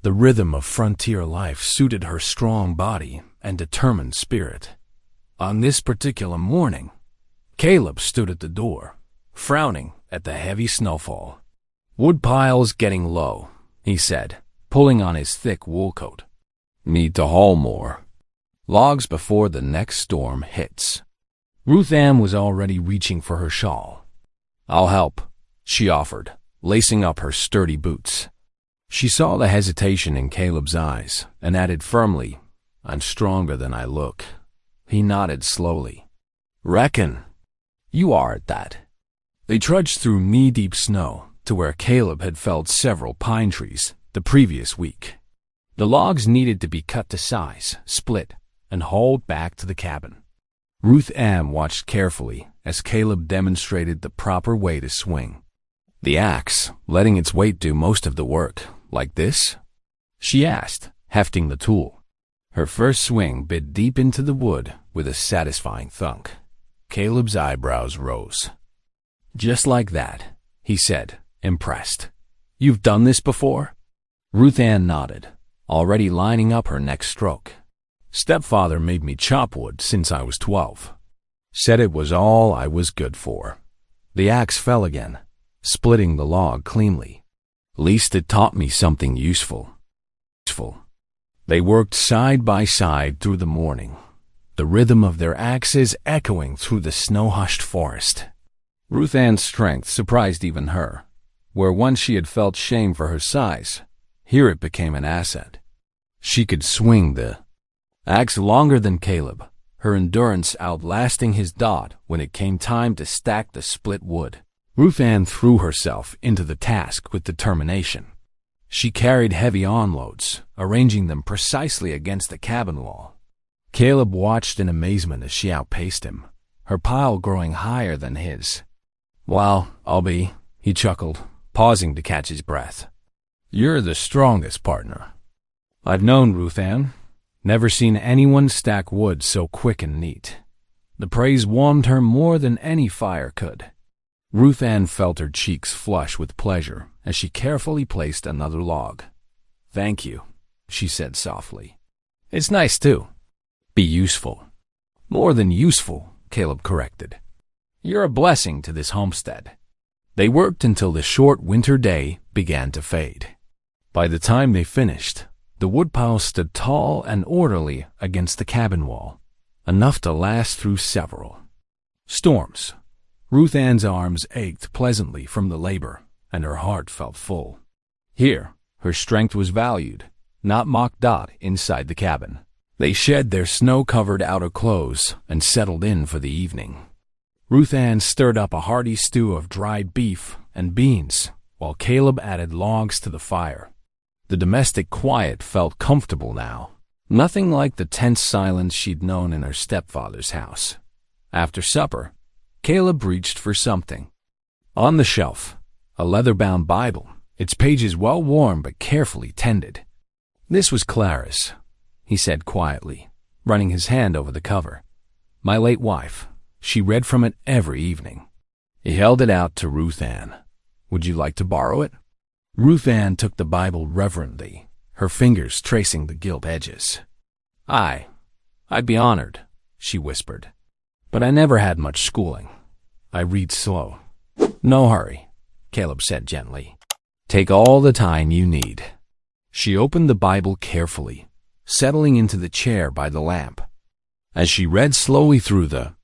The rhythm of frontier life suited her strong body and determined spirit. On this particular morning, Caleb stood at the door, frowning at the heavy snowfall. "Wood pile's getting low," he said, pulling on his thick wool coat. "Need to haul more logs before the next storm hits." Ruth Ann was already reaching for her shawl. "I'll help," she offered, lacing up her sturdy boots. She saw the hesitation in Caleb's eyes and added firmly, "I'm stronger than I look." He nodded slowly. "Reckon you are at that." They trudged through knee-deep snow to where Caleb had felled several pine trees the previous week. The logs needed to be cut to size, split, and hauled back to the cabin. Ruth Ann watched carefully as Caleb demonstrated the proper way to swing. "The axe, letting its weight do most of the work, like this?" she asked, hefting the tool. Her first swing bit deep into the wood with a satisfying thunk. Caleb's eyebrows rose. "Just like that," he said, impressed. "You've done this before?" Ruth Ann nodded, already lining up her next stroke. "Stepfather made me chop wood since I was 12. Said it was all I was good for." The axe fell again, splitting the log cleanly. "Least it taught me something useful." They worked side by side through the morning, the rhythm of their axes echoing through the snow-hushed forest. Ruth Ann's strength surprised even her. Where once she had felt shame for her size, here it became an asset. She could swing the axe longer than Caleb, her endurance outlasting his when it came time to stack the split wood. Ruth Ann threw herself into the task with determination. She carried heavy onloads, arranging them precisely against the cabin wall. Caleb watched in amazement as she outpaced him, her pile growing higher than his. "Well, I'll be," he chuckled, pausing to catch his breath. "You're the strongest partner I've known, Ruth Ann. Never seen anyone stack wood so quick and neat." The praise warmed her more than any fire could. Ruth Ann felt her cheeks flush with pleasure as she carefully placed another log. "Thank you," she said softly. "It's nice, too. Be useful." "More than useful," Caleb corrected. "You're a blessing to this homestead." They worked until the short winter day began to fade. By the time they finished, the woodpile stood tall and orderly against the cabin wall, enough to last through several storms. Ruth Ann's arms ached pleasantly from the labor, and her heart felt full. Here, her strength was valued, not mocked out inside the cabin. They shed their snow-covered outer clothes and settled in for the evening. Ruth Ann stirred up a hearty stew of dried beef and beans, while Caleb added logs to the fire. The domestic quiet felt comfortable now, nothing like the tense silence she'd known in her stepfather's house. After supper, Caleb reached for something. On the shelf, a leather-bound Bible, its pages well-worn but carefully tended. "This was Clara's," he said quietly, running his hand over the cover. "My late wife. She read from it every evening." He held it out to Ruth Ann. "Would you like to borrow it?" Ruth Ann took the Bible reverently, her fingers tracing the gilt edges. I'd be honored," she whispered. "But I never had much schooling. I read slow." "No hurry," Caleb said gently. "Take all the time you need." She opened the Bible carefully, settling into the chair by the lamp. As she read slowly through the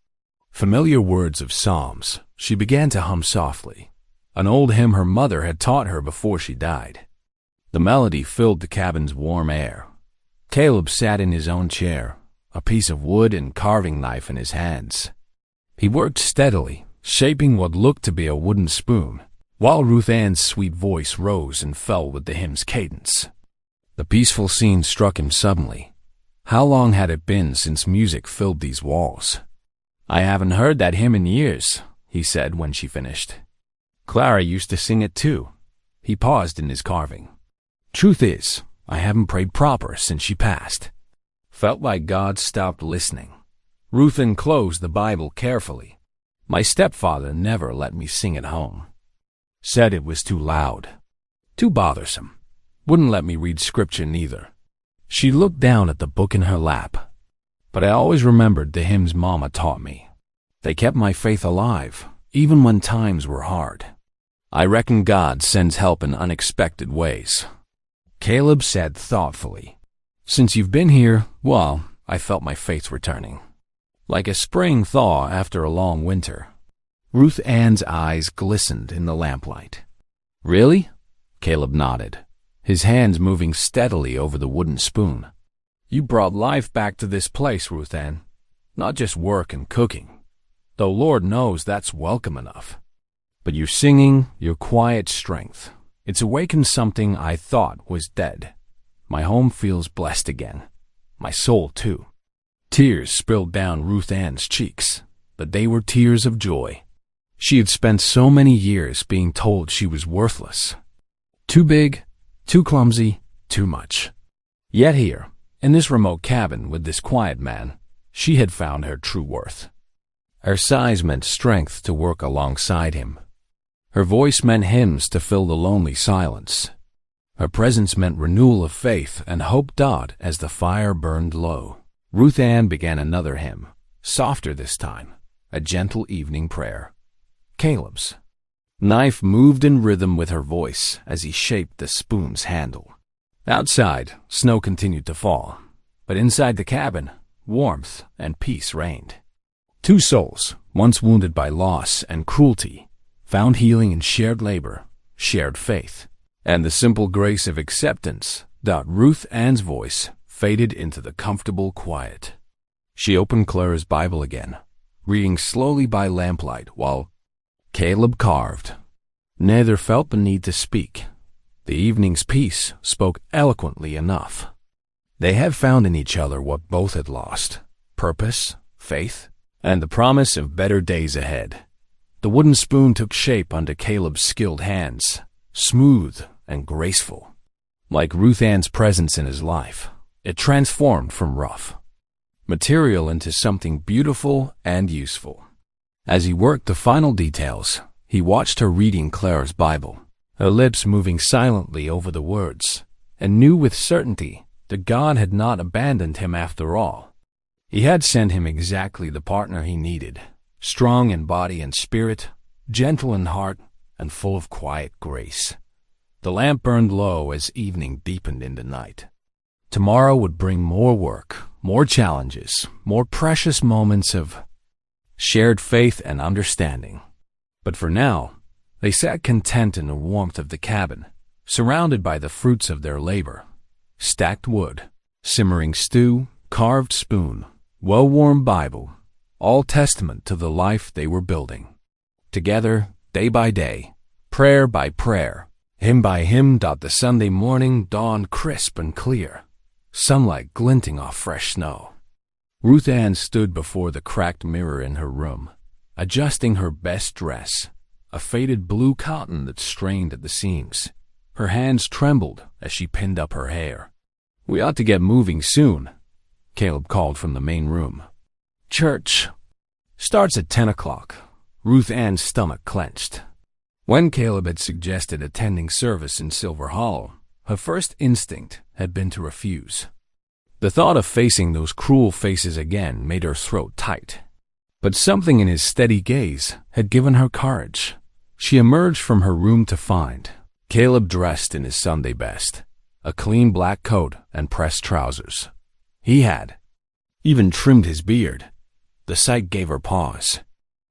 familiar words of Psalms, she began to hum softly, an old hymn her mother had taught her before she died. The melody filled the cabin's warm air. Caleb sat in his own chair, a piece of wood and carving knife in his hands. He worked steadily, shaping what looked to be a wooden spoon, while Ruth Ann's sweet voice rose and fell with the hymn's cadence. The peaceful scene struck him suddenly. How long had it been since music filled these walls? "I haven't heard that hymn in years," he said when she finished. "Clara used to sing it too." He paused in his carving. "Truth is, I haven't prayed proper since she passed." Felt like God stopped listening. Ruth Ann closed the Bible carefully. "My stepfather never let me sing at home. Said it was too loud, too bothersome. Wouldn't let me read scripture neither." She looked down at the book in her lap. "But I always remembered the hymns Mama taught me. They kept my faith alive, even when times were hard. I reckon God sends help in unexpected ways." Caleb said thoughtfully, "Since you've been here, well, I felt my faith returning. Like a spring thaw after a long winter." Ruth Ann's eyes glistened in the lamplight. "Really?" Caleb nodded, his hands moving steadily over the wooden spoon. "You brought life back to this place, Ruth Ann. Not just work and cooking, though Lord knows that's welcome enough. But your singing, your quiet strength, it's awakened something I thought was dead. My home feels blessed again. My soul, too." Tears spilled down Ruth Ann's cheeks, but they were tears of joy. She had spent so many years being told she was worthless. Too big, too clumsy, too much. Yet here, in this remote cabin with this quiet man, she had found her true worth. Her size meant strength to work alongside him. Her voice meant hymns to fill the lonely silence. Her presence meant renewal of faith and hope died as the fire burned low. Ruth Ann began another hymn, softer this time, a gentle evening prayer. Caleb's knife moved in rhythm with her voice as he shaped the spoon's handle. Outside, snow continued to fall, but inside the cabin, warmth and peace reigned. Two souls, once wounded by loss and cruelty, found healing in shared labor, shared faith, and the simple grace of acceptance. Ruth Ann's voice faded into the comfortable quiet. She opened Clara's Bible again, reading slowly by lamplight while Caleb carved. Neither felt the need to speak. The evening's peace spoke eloquently enough. They had found in each other what both had lost: purpose, faith, and the promise of better days ahead. The wooden spoon took shape under Caleb's skilled hands, smooth and graceful. Like Ruth Ann's presence in his life, it transformed from rough material into something beautiful and useful. As he worked the final details, he watched her reading Clara's Bible, her lips moving silently over the words, and knew with certainty that God had not abandoned him after all. He had sent him exactly the partner he needed, strong in body and spirit, gentle in heart, and full of quiet grace. The lamp burned low as evening deepened into night. Tomorrow would bring more work, more challenges, more precious moments of shared faith and understanding. But for now, they sat content in the warmth of the cabin, surrounded by the fruits of their labor: stacked wood, simmering stew, carved spoon, well-worn Bible, all testament to the life they were building. Together, day by day, prayer by prayer, hymn by hymn, the Sunday morning dawned crisp and clear, sunlight glinting off fresh snow. Ruth Ann stood before the cracked mirror in her room, adjusting her best dress, a faded blue cotton that strained at the seams. Her hands trembled as she pinned up her hair. "We ought to get moving soon," Caleb called from the main room. "Church starts at 10 o'clock. Ruth Ann's stomach clenched. When Caleb had suggested attending service in Silver Hollow, her first instinct had been to refuse. The thought of facing those cruel faces again made her throat tight. But something in his steady gaze had given her courage. She emerged from her room to find Caleb dressed in his Sunday best, a clean black coat and pressed trousers. He had even trimmed his beard. The sight gave her pause.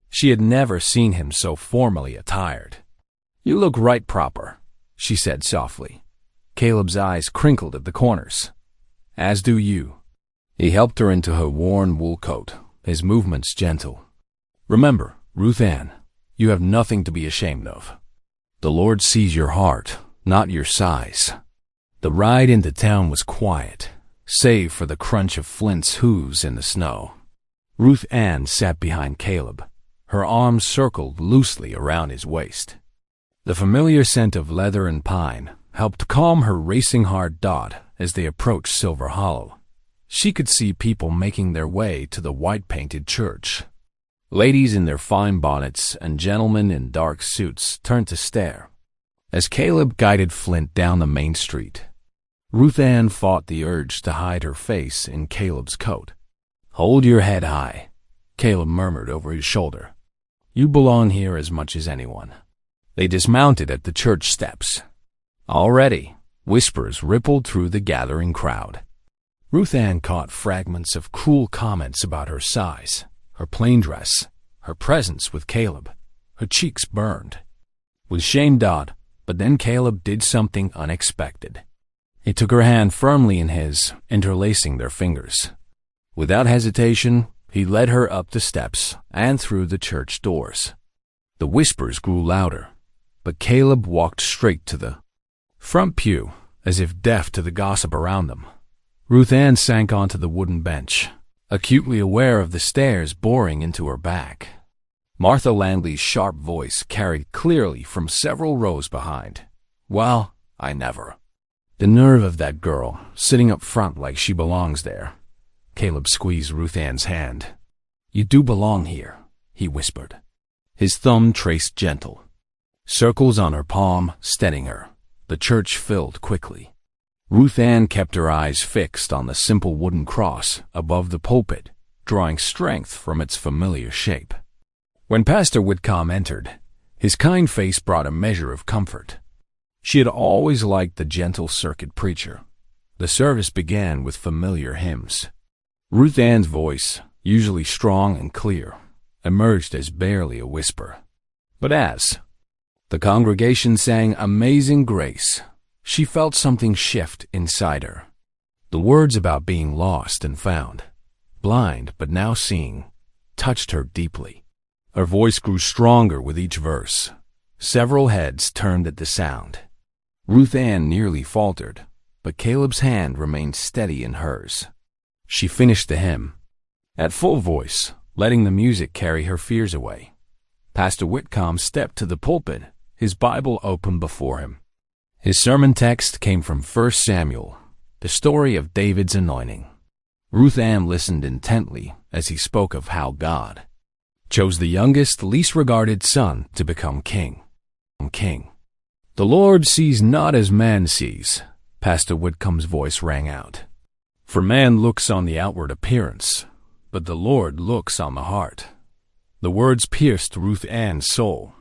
She had never seen him so formally attired. "You look right proper," she said softly. Caleb's eyes crinkled at the corners. "As do you." He helped her into her worn wool coat, his movements gentle. "Remember, Ruth Ann, you have nothing to be ashamed of. The Lord sees your heart, not your size." The ride into town was quiet, save for the crunch of Flint's hooves in the snow. Ruth Ann sat behind Caleb, her arms circled loosely around his waist. The familiar scent of leather and pine helped calm her racing heart Dot as they approached Silver Hollow. She could see people making their way to the white-painted church. Ladies in their fine bonnets and gentlemen in dark suits turned to stare. As Caleb guided Flint down the main street, Ruth Ann fought the urge to hide her face in Caleb's coat. "Hold your head high," Caleb murmured over his shoulder. "You belong here as much as anyone." They dismounted at the church steps. Already, whispers rippled through the gathering crowd. Ruth Ann caught fragments of cruel comments about her size, her plain dress, her presence with Caleb. Her cheeks burned. With shame Dot, but then Caleb did something unexpected. He took her hand firmly in his, interlacing their fingers. Without hesitation, he led her up the steps and through the church doors. The whispers grew louder, but Caleb walked straight to the front pew, as if deaf to the gossip around them. Ruth Ann sank onto the wooden bench, acutely aware of the stares boring into her back. Martha Landley's sharp voice carried clearly from several rows behind. "Well, I never." The nerve of that girl, sitting up front like she belongs there. Caleb squeezed Ruth Ann's hand. "You do belong here," he whispered. His thumb traced gentle circles on her palm, steadying her. The church filled quickly. Ruth Ann kept her eyes fixed on the simple wooden cross above the pulpit, drawing strength from its familiar shape. When Pastor Whitcomb entered, his kind face brought a measure of comfort. She had always liked the gentle circuit preacher. The service began with familiar hymns. Ruth Ann's voice, usually strong and clear, emerged as barely a whisper. But as the congregation sang Amazing Grace, she felt something shift inside her. The words about being lost and found, blind but now seeing, touched her deeply. Her voice grew stronger with each verse. Several heads turned at the sound. Ruth Ann nearly faltered, but Caleb's hand remained steady in hers. She finished the hymn, at full voice, letting the music carry her fears away. Pastor Whitcomb stepped to the pulpit, his Bible open before him. His sermon text came from 1 Samuel, the story of David's anointing. Ruth Ann listened intently as he spoke of how God chose the youngest, least regarded son to become king. "The Lord sees not as man sees," Pastor Whitcomb's voice rang out. "For man looks on the outward appearance, but the Lord looks on the heart." The words pierced Ruth Ann's soul.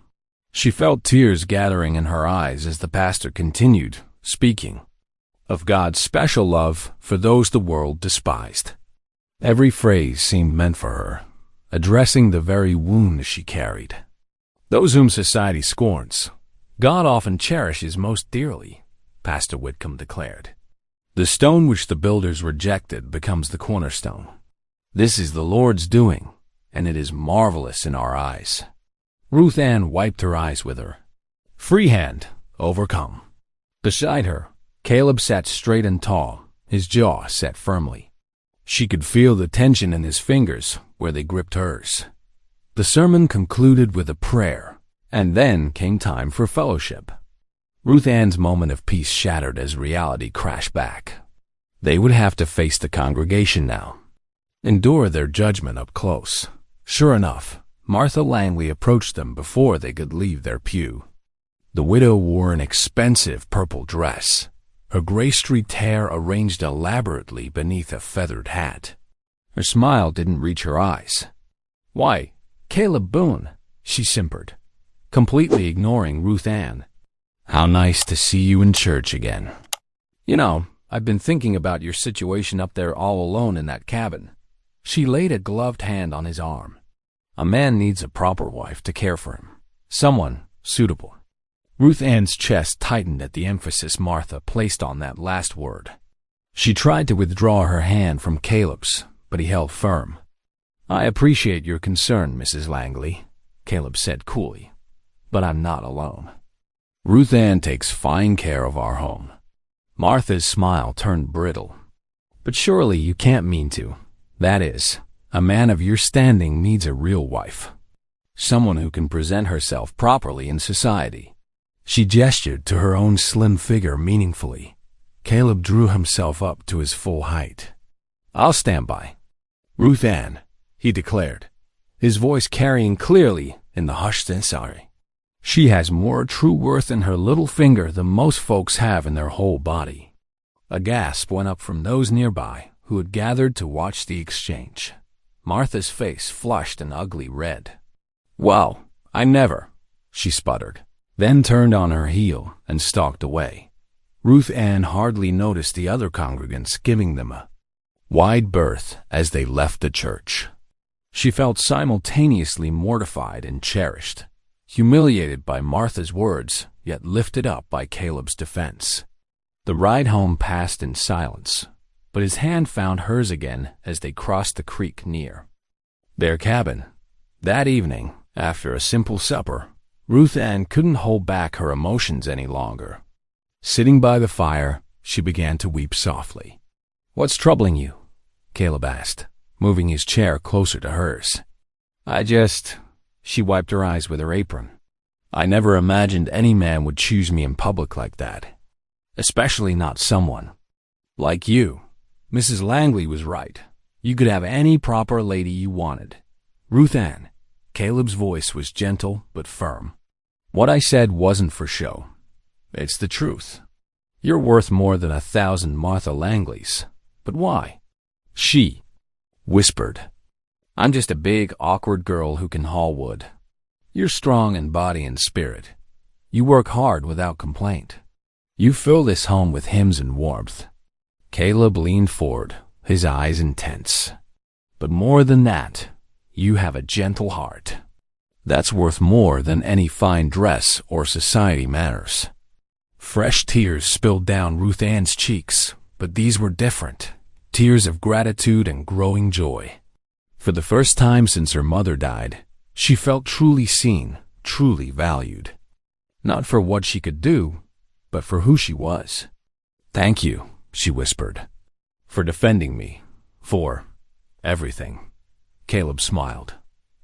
She felt tears gathering in her eyes as the pastor continued, speaking of God's special love for those the world despised. Every phrase seemed meant for her, addressing the very wound she carried. Those whom society scorns, God often cherishes most dearly, Pastor Whitcomb declared. The stone which the builders rejected becomes the cornerstone. This is the Lord's doing, and it is marvelous in our eyes. Ruth Ann wiped her eyes with her free hand, overcome. Beside her, Caleb sat straight and tall, his jaw set firmly. She could feel the tension in his fingers where they gripped hers. The sermon concluded with a prayer, and then came time for fellowship. Ruth Ann's moment of peace shattered as reality crashed back. They would have to face the congregation now, endure their judgment up close. Sure enough, Martha Langley approached them before they could leave their pew. The widow wore an expensive purple dress, her gray-streaked hair arranged elaborately beneath a feathered hat. Her smile didn't reach her eyes. "Why, Caleb Boone," she simpered, completely ignoring Ruth Ann. "How nice to see you in church again. You know, I've been thinking about your situation up there all alone in that cabin." She laid a gloved hand on his arm. "A man needs a proper wife to care for him. Someone suitable." Ruth Ann's chest tightened at the emphasis Martha placed on that last word. She tried to withdraw her hand from Caleb's, but he held firm. "I appreciate your concern, Mrs. Langley," Caleb said coolly, "but I'm not alone. Ruth Ann takes fine care of our home." Martha's smile turned brittle. "But surely you can't mean to. That is, a man of your standing needs a real wife. Someone who can present herself properly in society." She gestured to her own slim figure meaningfully. Caleb drew himself up to his full height. "I'll stand by Ruth Ann," he declared, his voice carrying clearly in the hushed sincerity. "She has more true worth in her little finger than most folks have in their whole body." A gasp went up from those nearby who had gathered to watch the exchange. Martha's face flushed an ugly red. "Well, I never," she sputtered, then turned on her heel and stalked away. Ruth Ann hardly noticed the other congregants giving them a wide berth as they left the church. She felt simultaneously mortified and cherished, humiliated by Martha's words, yet lifted up by Caleb's defense. The ride home passed in silence, but his hand found hers again as they crossed the creek near their cabin. That evening, after a simple supper, Ruth Ann couldn't hold back her emotions any longer. Sitting by the fire, she began to weep softly. "What's troubling you?" Caleb asked, moving his chair closer to hers. She wiped her eyes with her apron. "I never imagined any man would choose me in public like that. Especially not someone like you. Mrs. Langley was right. You could have any proper lady you wanted." "Ruth Ann," Caleb's voice was gentle but firm, "what I said wasn't for show. It's the truth. You're worth more than 1,000 Martha Langleys. But why?" She whispered, "I'm just a big, awkward girl who can haul wood. You're strong in body and spirit. You work hard without complaint. You fill this home with hymns and warmth." Caleb leaned forward, his eyes intense. "But more than that, you have a gentle heart. That's worth more than any fine dress or society manners." Fresh tears spilled down Ruth Ann's cheeks, but these were different. Tears of gratitude and growing joy. For the first time since her mother died, she felt truly seen, truly valued. Not for what she could do, but for who she was. "Thank you," she whispered, "for defending me, for everything." Caleb smiled,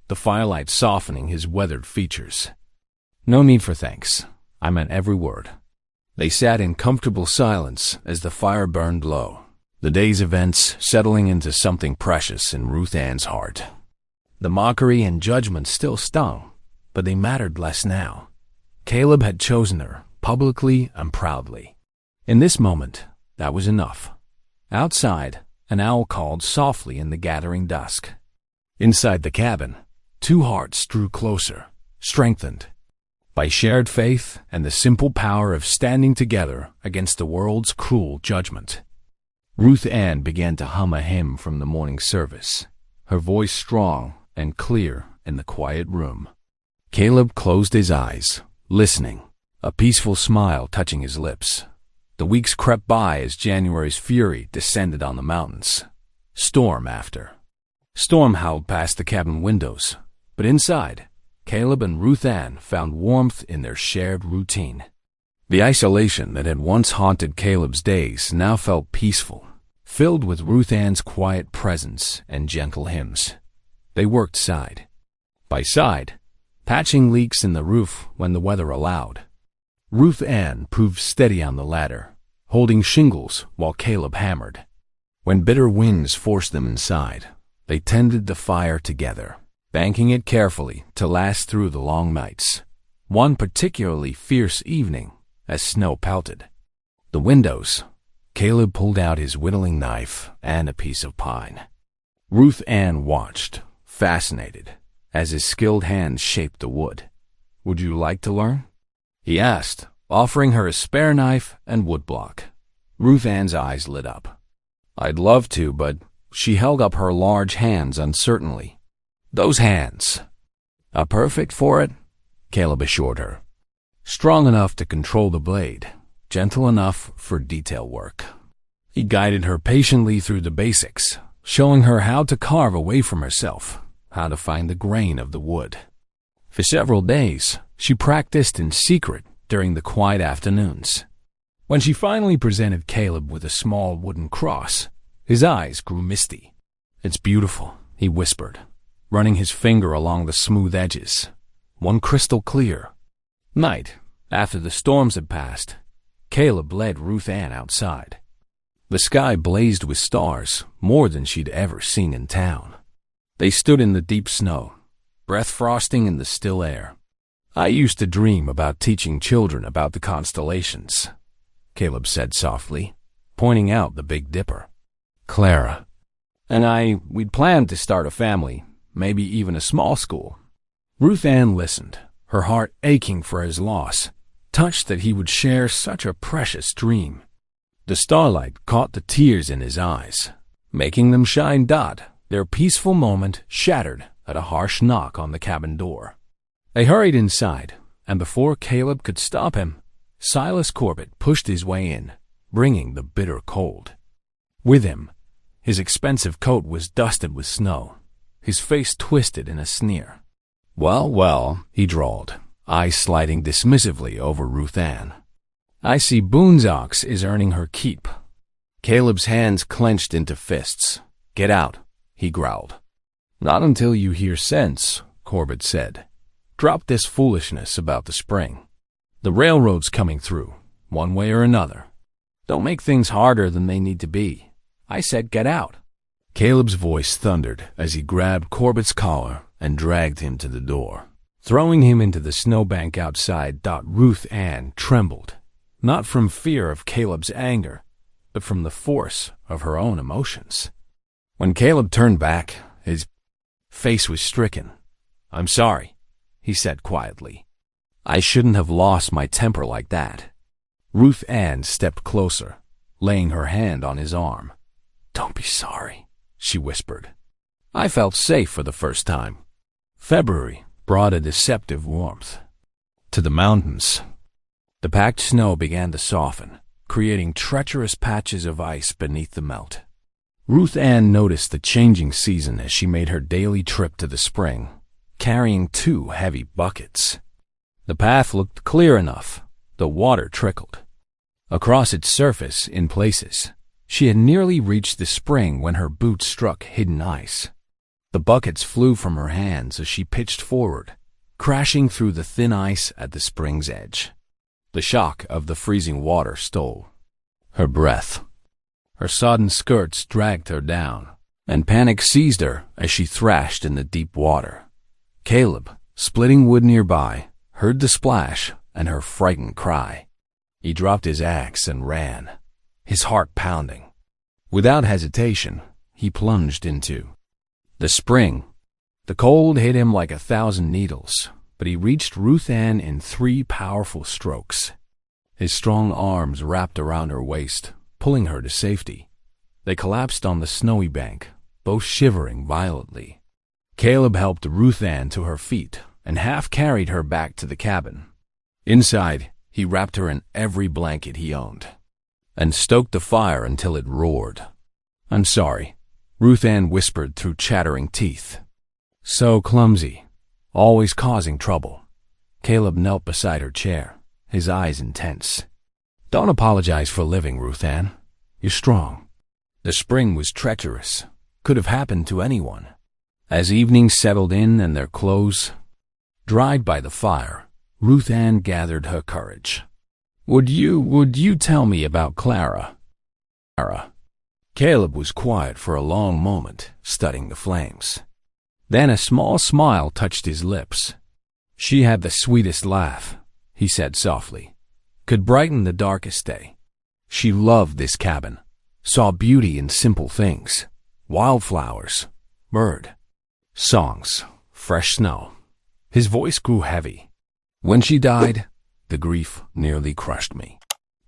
the firelight softening his weathered features. "No need for thanks. I meant every word." They sat in comfortable silence as the fire burned low, the day's events settling into something precious in Ruth Ann's heart. The mockery and judgment still stung, but they mattered less now. Caleb had chosen her, publicly and proudly. In this moment, that was enough. Outside, an owl called softly in the gathering dusk. Inside the cabin, two hearts drew closer, strengthened by shared faith and the simple power of standing together against the world's cruel judgment. Ruth Ann began to hum a hymn from the morning service, her voice strong and clear in the quiet room. Caleb closed his eyes, listening, a peaceful smile touching his lips. The weeks crept by as January's fury descended on the mountains. Storm after storm howled past the cabin windows, but inside, Caleb and Ruth Ann found warmth in their shared routine. The isolation that had once haunted Caleb's days now felt peaceful, filled with Ruth Ann's quiet presence and gentle hymns. They worked side by side, patching leaks in the roof when the weather allowed. Ruth Ann proved steady on the ladder, holding shingles while Caleb hammered. When bitter winds forced them inside, they tended the fire together, banking it carefully to last through the long nights. One particularly fierce evening, as snow pelted The windows. Caleb pulled out his whittling knife and a piece of pine. Ruth Ann watched, fascinated, as his skilled hands shaped the wood. "Would you like to learn?" he asked, offering her a spare knife and woodblock. Ruth Ann's eyes lit up. "I'd love to, but..." She held up her large hands uncertainly. "Those hands." "Are perfect for it," Caleb assured her. "Strong enough to control the blade, gentle enough for detail work." He guided her patiently through the basics, showing her how to carve away from herself, how to find the grain of the wood. For several days, she practiced in secret during the quiet afternoons. When she finally presented Caleb with a small wooden cross, his eyes grew misty. "It's beautiful," he whispered, running his finger along the smooth edges. "One crystal clear." Night, after the storms had passed, Caleb led Ruth Ann outside. The sky blazed with stars, more than she'd ever seen in town. They stood in the deep snow, breath frosting in the still air. "I used to dream about teaching children about the constellations," Caleb said softly, pointing out the Big Dipper. "Clara and we'd planned to start a family, maybe even a small school." Ruth Ann listened, her heart aching for his loss, touched that he would share such a precious dream. The starlight caught the tears in his eyes, making them shine dot, their peaceful moment shattered at a harsh knock on the cabin door. They hurried inside, and before Caleb could stop him, Silas Corbett pushed his way in, bringing the bitter cold. With him, his expensive coat was dusted with snow, his face twisted in a sneer. "Well, well," he drawled, eyes sliding dismissively over Ruth Ann. "I see Boone's ox is earning her keep." Caleb's hands clenched into fists. "Get out," he growled. "Not until you hear sense," Corbett said. "Drop this foolishness about the spring. The railroad's coming through, one way or another. Don't make things harder than they need to be. I said get out." Caleb's voice thundered as he grabbed Corbett's collar and dragged him to the door. Throwing him into the snowbank outside, Ruth Ann trembled, not from fear of Caleb's anger, but from the force of her own emotions. When Caleb turned back, his face was stricken. "I'm sorry," he said quietly. "I shouldn't have lost my temper like that." Ruth Ann stepped closer, laying her hand on his arm. "Don't be sorry," she whispered. I felt safe for the first time. February brought a deceptive warmth. To the mountains, the packed snow began to soften, creating treacherous patches of ice beneath the melt. Ruth Ann noticed the changing season as she made her daily trip to the spring, carrying 2 heavy buckets. The path looked clear enough, the water trickled. Across its surface, in places, she had nearly reached the spring when her boots struck hidden ice. The buckets flew from her hands as she pitched forward, crashing through the thin ice at the spring's edge. The shock of the freezing water stole her breath. Her sodden skirts dragged her down, and panic seized her as she thrashed in the deep water. Caleb, splitting wood nearby, heard the splash and her frightened cry. He dropped his axe and ran, his heart pounding. Without hesitation, he plunged into the spring. The cold hit him like 1,000 needles, but he reached Ruth Ann in 3 powerful strokes. His strong arms wrapped around her waist, pulling her to safety. They collapsed on the snowy bank, both shivering violently. Caleb helped Ruth Ann to her feet and half carried her back to the cabin. Inside, he wrapped her in every blanket he owned and stoked the fire until it roared. "I'm sorry," Ruth Ann whispered through chattering teeth. "So clumsy, always causing trouble." Caleb knelt beside her chair, his eyes intense. "Don't apologize for living, Ruth Ann. You're strong." The spring was treacherous, could have happened to anyone. As evening settled in and their clothes dried by the fire, Ruth Ann gathered her courage. Would you tell me about Clara?" Caleb was quiet for a long moment, studying the flames. Then a small smile touched his lips. "She had the sweetest laugh," he said softly. "Could brighten the darkest day. She loved this cabin, saw beauty in simple things, wildflowers, bird, songs, fresh snow. His voice grew heavy. When she died, the grief nearly crushed me.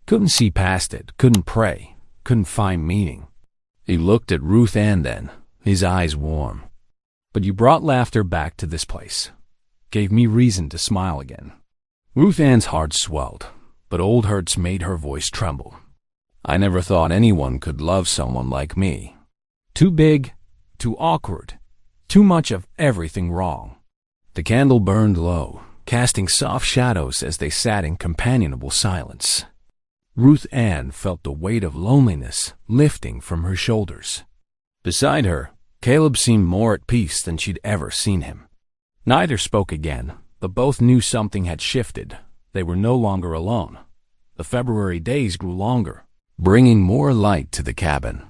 Couldn't see past it, couldn't pray, couldn't find meaning. He looked at Ruth Ann then, his eyes warm. But you brought laughter back to this place, gave me reason to smile again. Ruth Ann's heart swelled, but old hurts made her voice tremble. I never thought anyone could love someone like me. Too big, too awkward, too much of everything wrong. The candle burned low, casting soft shadows as they sat in companionable silence. Ruth Ann felt the weight of loneliness lifting from her shoulders. Beside her, Caleb seemed more at peace than she'd ever seen him. Neither spoke again, but both knew something had shifted. They were no longer alone. The February days grew longer, bringing more light to the cabin.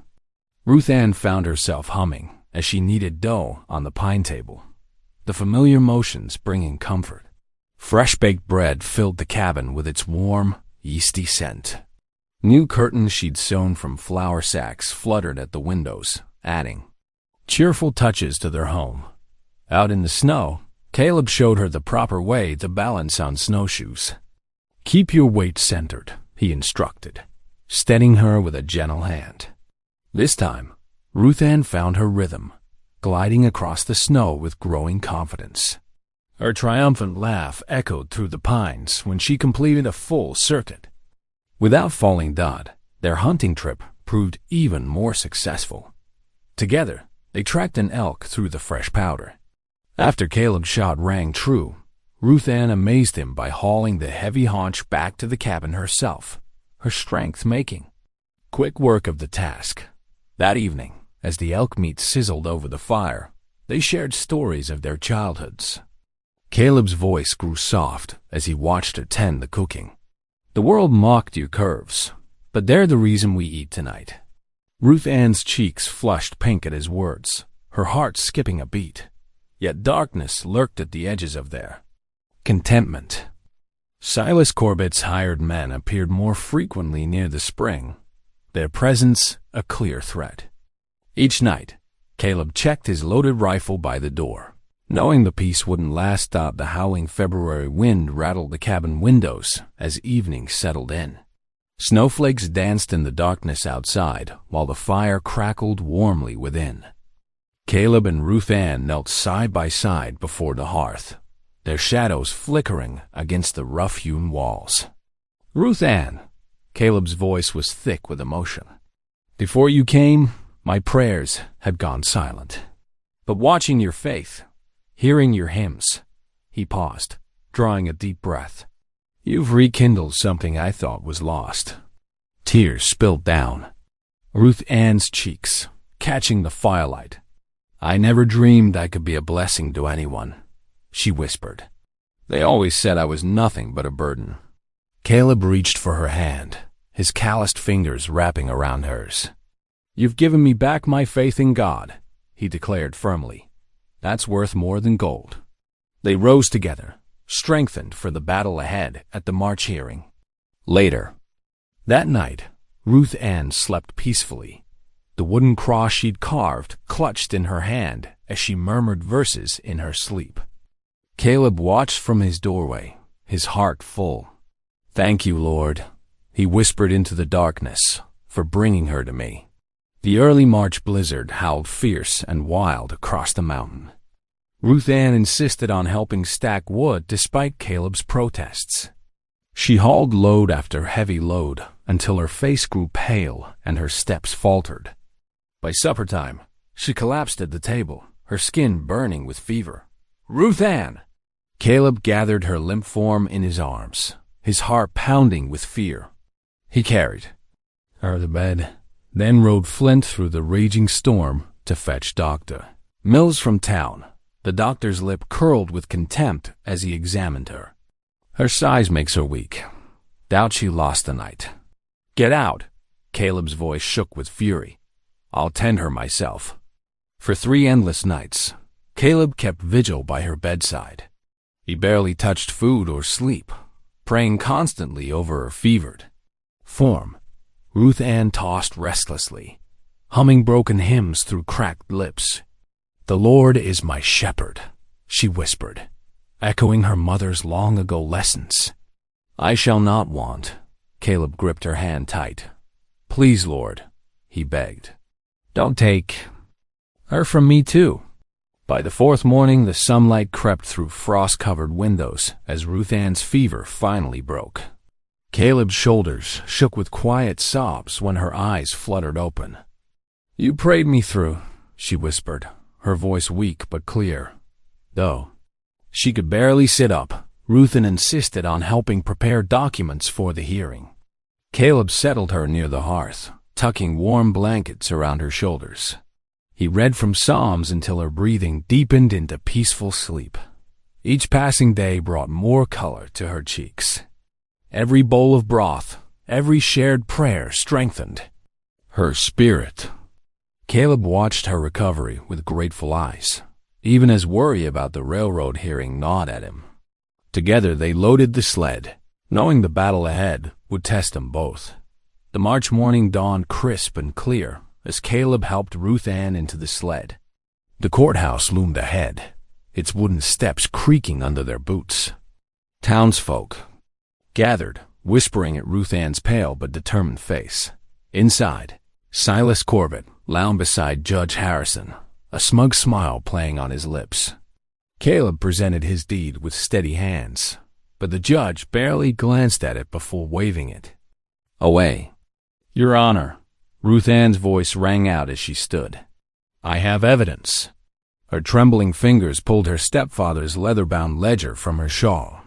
Ruth Ann found herself humming as she kneaded dough on the pine table, the familiar motions bringing comfort. Fresh-baked bread filled the cabin with its warm, yeasty scent. New curtains she'd sewn from flour sacks fluttered at the windows, adding cheerful touches to their home. Out in the snow, Caleb showed her the proper way to balance on snowshoes. Keep your weight centered, he instructed, steadying her with a gentle hand. This time, Ruth Ann found her rhythm, gliding across the snow with growing confidence. Her triumphant laugh echoed through the pines when she completed a full circuit. Without falling dot, their hunting trip proved even more successful. Together, they tracked an elk through the fresh powder. After Caleb's shot rang true, Ruth Ann amazed him by hauling the heavy haunch back to the cabin herself, her strength making quick work of the task. That evening, as the elk meat sizzled over the fire, they shared stories of their childhoods. Caleb's voice grew soft as he watched her tend the cooking. The world mocked your curves, but they're the reason we eat tonight. Ruth Ann's cheeks flushed pink at his words, her heart skipping a beat. Yet darkness lurked at the edges of their contentment. Silas Corbett's hired men appeared more frequently near the spring, their presence a clear threat. Each night, Caleb checked his loaded rifle by the door. Knowing the peace wouldn't last out, the howling February wind rattled the cabin windows as evening settled in. Snowflakes danced in the darkness outside while the fire crackled warmly within. Caleb and Ruth Ann knelt side by side before the hearth, their shadows flickering against the rough-hewn walls. Ruth Ann, Caleb's voice was thick with emotion. Before you came, my prayers had gone silent. But watching your faith, hearing your hymns, he paused, drawing a deep breath. You've rekindled something I thought was lost. Tears spilled down Ruth Ann's cheeks, catching the firelight. I never dreamed I could be a blessing to anyone, she whispered. They always said I was nothing but a burden. Caleb reached for her hand, his calloused fingers wrapping around hers. You've given me back my faith in God, he declared firmly. That's worth more than gold. They rose together, strengthened for the battle ahead at the March hearing. Later, that night, Ruth Ann slept peacefully, the wooden cross she'd carved clutched in her hand as she murmured verses in her sleep. Caleb watched from his doorway, his heart full. Thank you, Lord, he whispered into the darkness, for bringing her to me. The early March blizzard howled fierce and wild across the mountain. Ruth Ann insisted on helping stack wood despite Caleb's protests. She hauled load after heavy load until her face grew pale and her steps faltered. By supper time, she collapsed at the table, her skin burning with fever. Ruth Ann! Caleb gathered her limp form in his arms, his heart pounding with fear. He carried her to bed, then rode Flint through the raging storm to fetch Dr. Mills from town. The doctor's lip curled with contempt as he examined her. Her size makes her weak. Doubt she lost the night. Get out! Caleb's voice shook with fury. I'll tend her myself. For 3 endless nights, Caleb kept vigil by her bedside. He barely touched food or sleep, praying constantly over her fevered form. Ruth Ann tossed restlessly, humming broken hymns through cracked lips. "The Lord is my shepherd," she whispered, echoing her mother's long-ago lessons. "I shall not want." Caleb gripped her hand tight. "Please, Lord," he begged. "Don't take her from me, too." By the fourth morning, the sunlight crept through frost-covered windows as Ruth Ann's fever finally broke. Caleb's shoulders shook with quiet sobs when her eyes fluttered open. "You prayed me through," she whispered, her voice weak but clear. Though she could barely sit up, Ruth Ann insisted on helping prepare documents for the hearing. Caleb settled her near the hearth, tucking warm blankets around her shoulders. He read from Psalms until her breathing deepened into peaceful sleep. Each passing day brought more color to her cheeks. Every bowl of broth, every shared prayer strengthened her spirit. Caleb watched her recovery with grateful eyes, even as worry about the railroad hearing gnawed at him. Together they loaded the sled, knowing the battle ahead would test them both. The March morning dawned crisp and clear as Caleb helped Ruth Ann into the sled. The courthouse loomed ahead, its wooden steps creaking under their boots. Townsfolk gathered, whispering at Ruth Ann's pale but determined face. Inside, Silas Corbett lounged beside Judge Harrison, a smug smile playing on his lips. Caleb presented his deed with steady hands, but the judge barely glanced at it before waving it away. "Your Honor," Ruth Ann's voice rang out as she stood. "I have evidence." Her trembling fingers pulled her stepfather's leather-bound ledger from her shawl.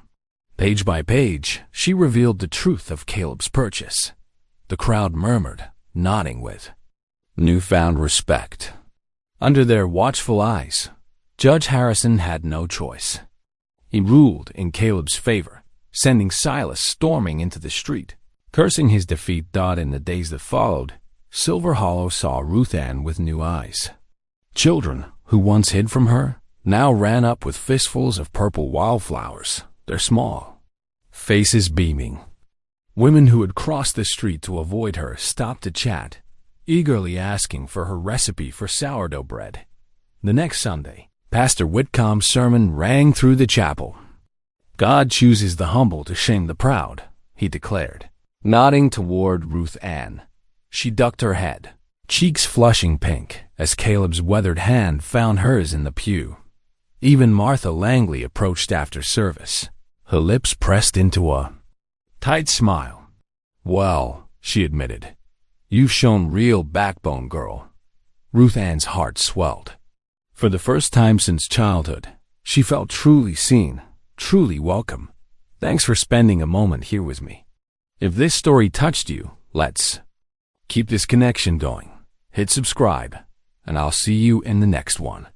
Page by page, she revealed the truth of Caleb's purchase. The crowd murmured, nodding with newfound respect. Under their watchful eyes, Judge Harrison had no choice. He ruled in Caleb's favor, sending Silas storming into the street. Cursing his defeat in the days that followed, Silver Hollow saw Ruth Ann with new eyes. Children, who once hid from her, now ran up with fistfuls of purple wildflowers, their small faces beaming. Women who had crossed the street to avoid her stopped to chat, eagerly asking for her recipe for sourdough bread. The next Sunday, Pastor Whitcomb's sermon rang through the chapel. "God chooses the humble to shame the proud," he declared, nodding toward Ruth Ann. She ducked her head, cheeks flushing pink, as Caleb's weathered hand found hers in the pew. Even Martha Langley approached after service, her lips pressed into a tight smile. "Well," she admitted, "you've shown real backbone, girl." Ruth Ann's heart swelled. For the first time since childhood, she felt truly seen, truly welcome. "Thanks for spending a moment here with me. If this story touched you, let's keep this connection going. Hit subscribe, and I'll see you in the next one.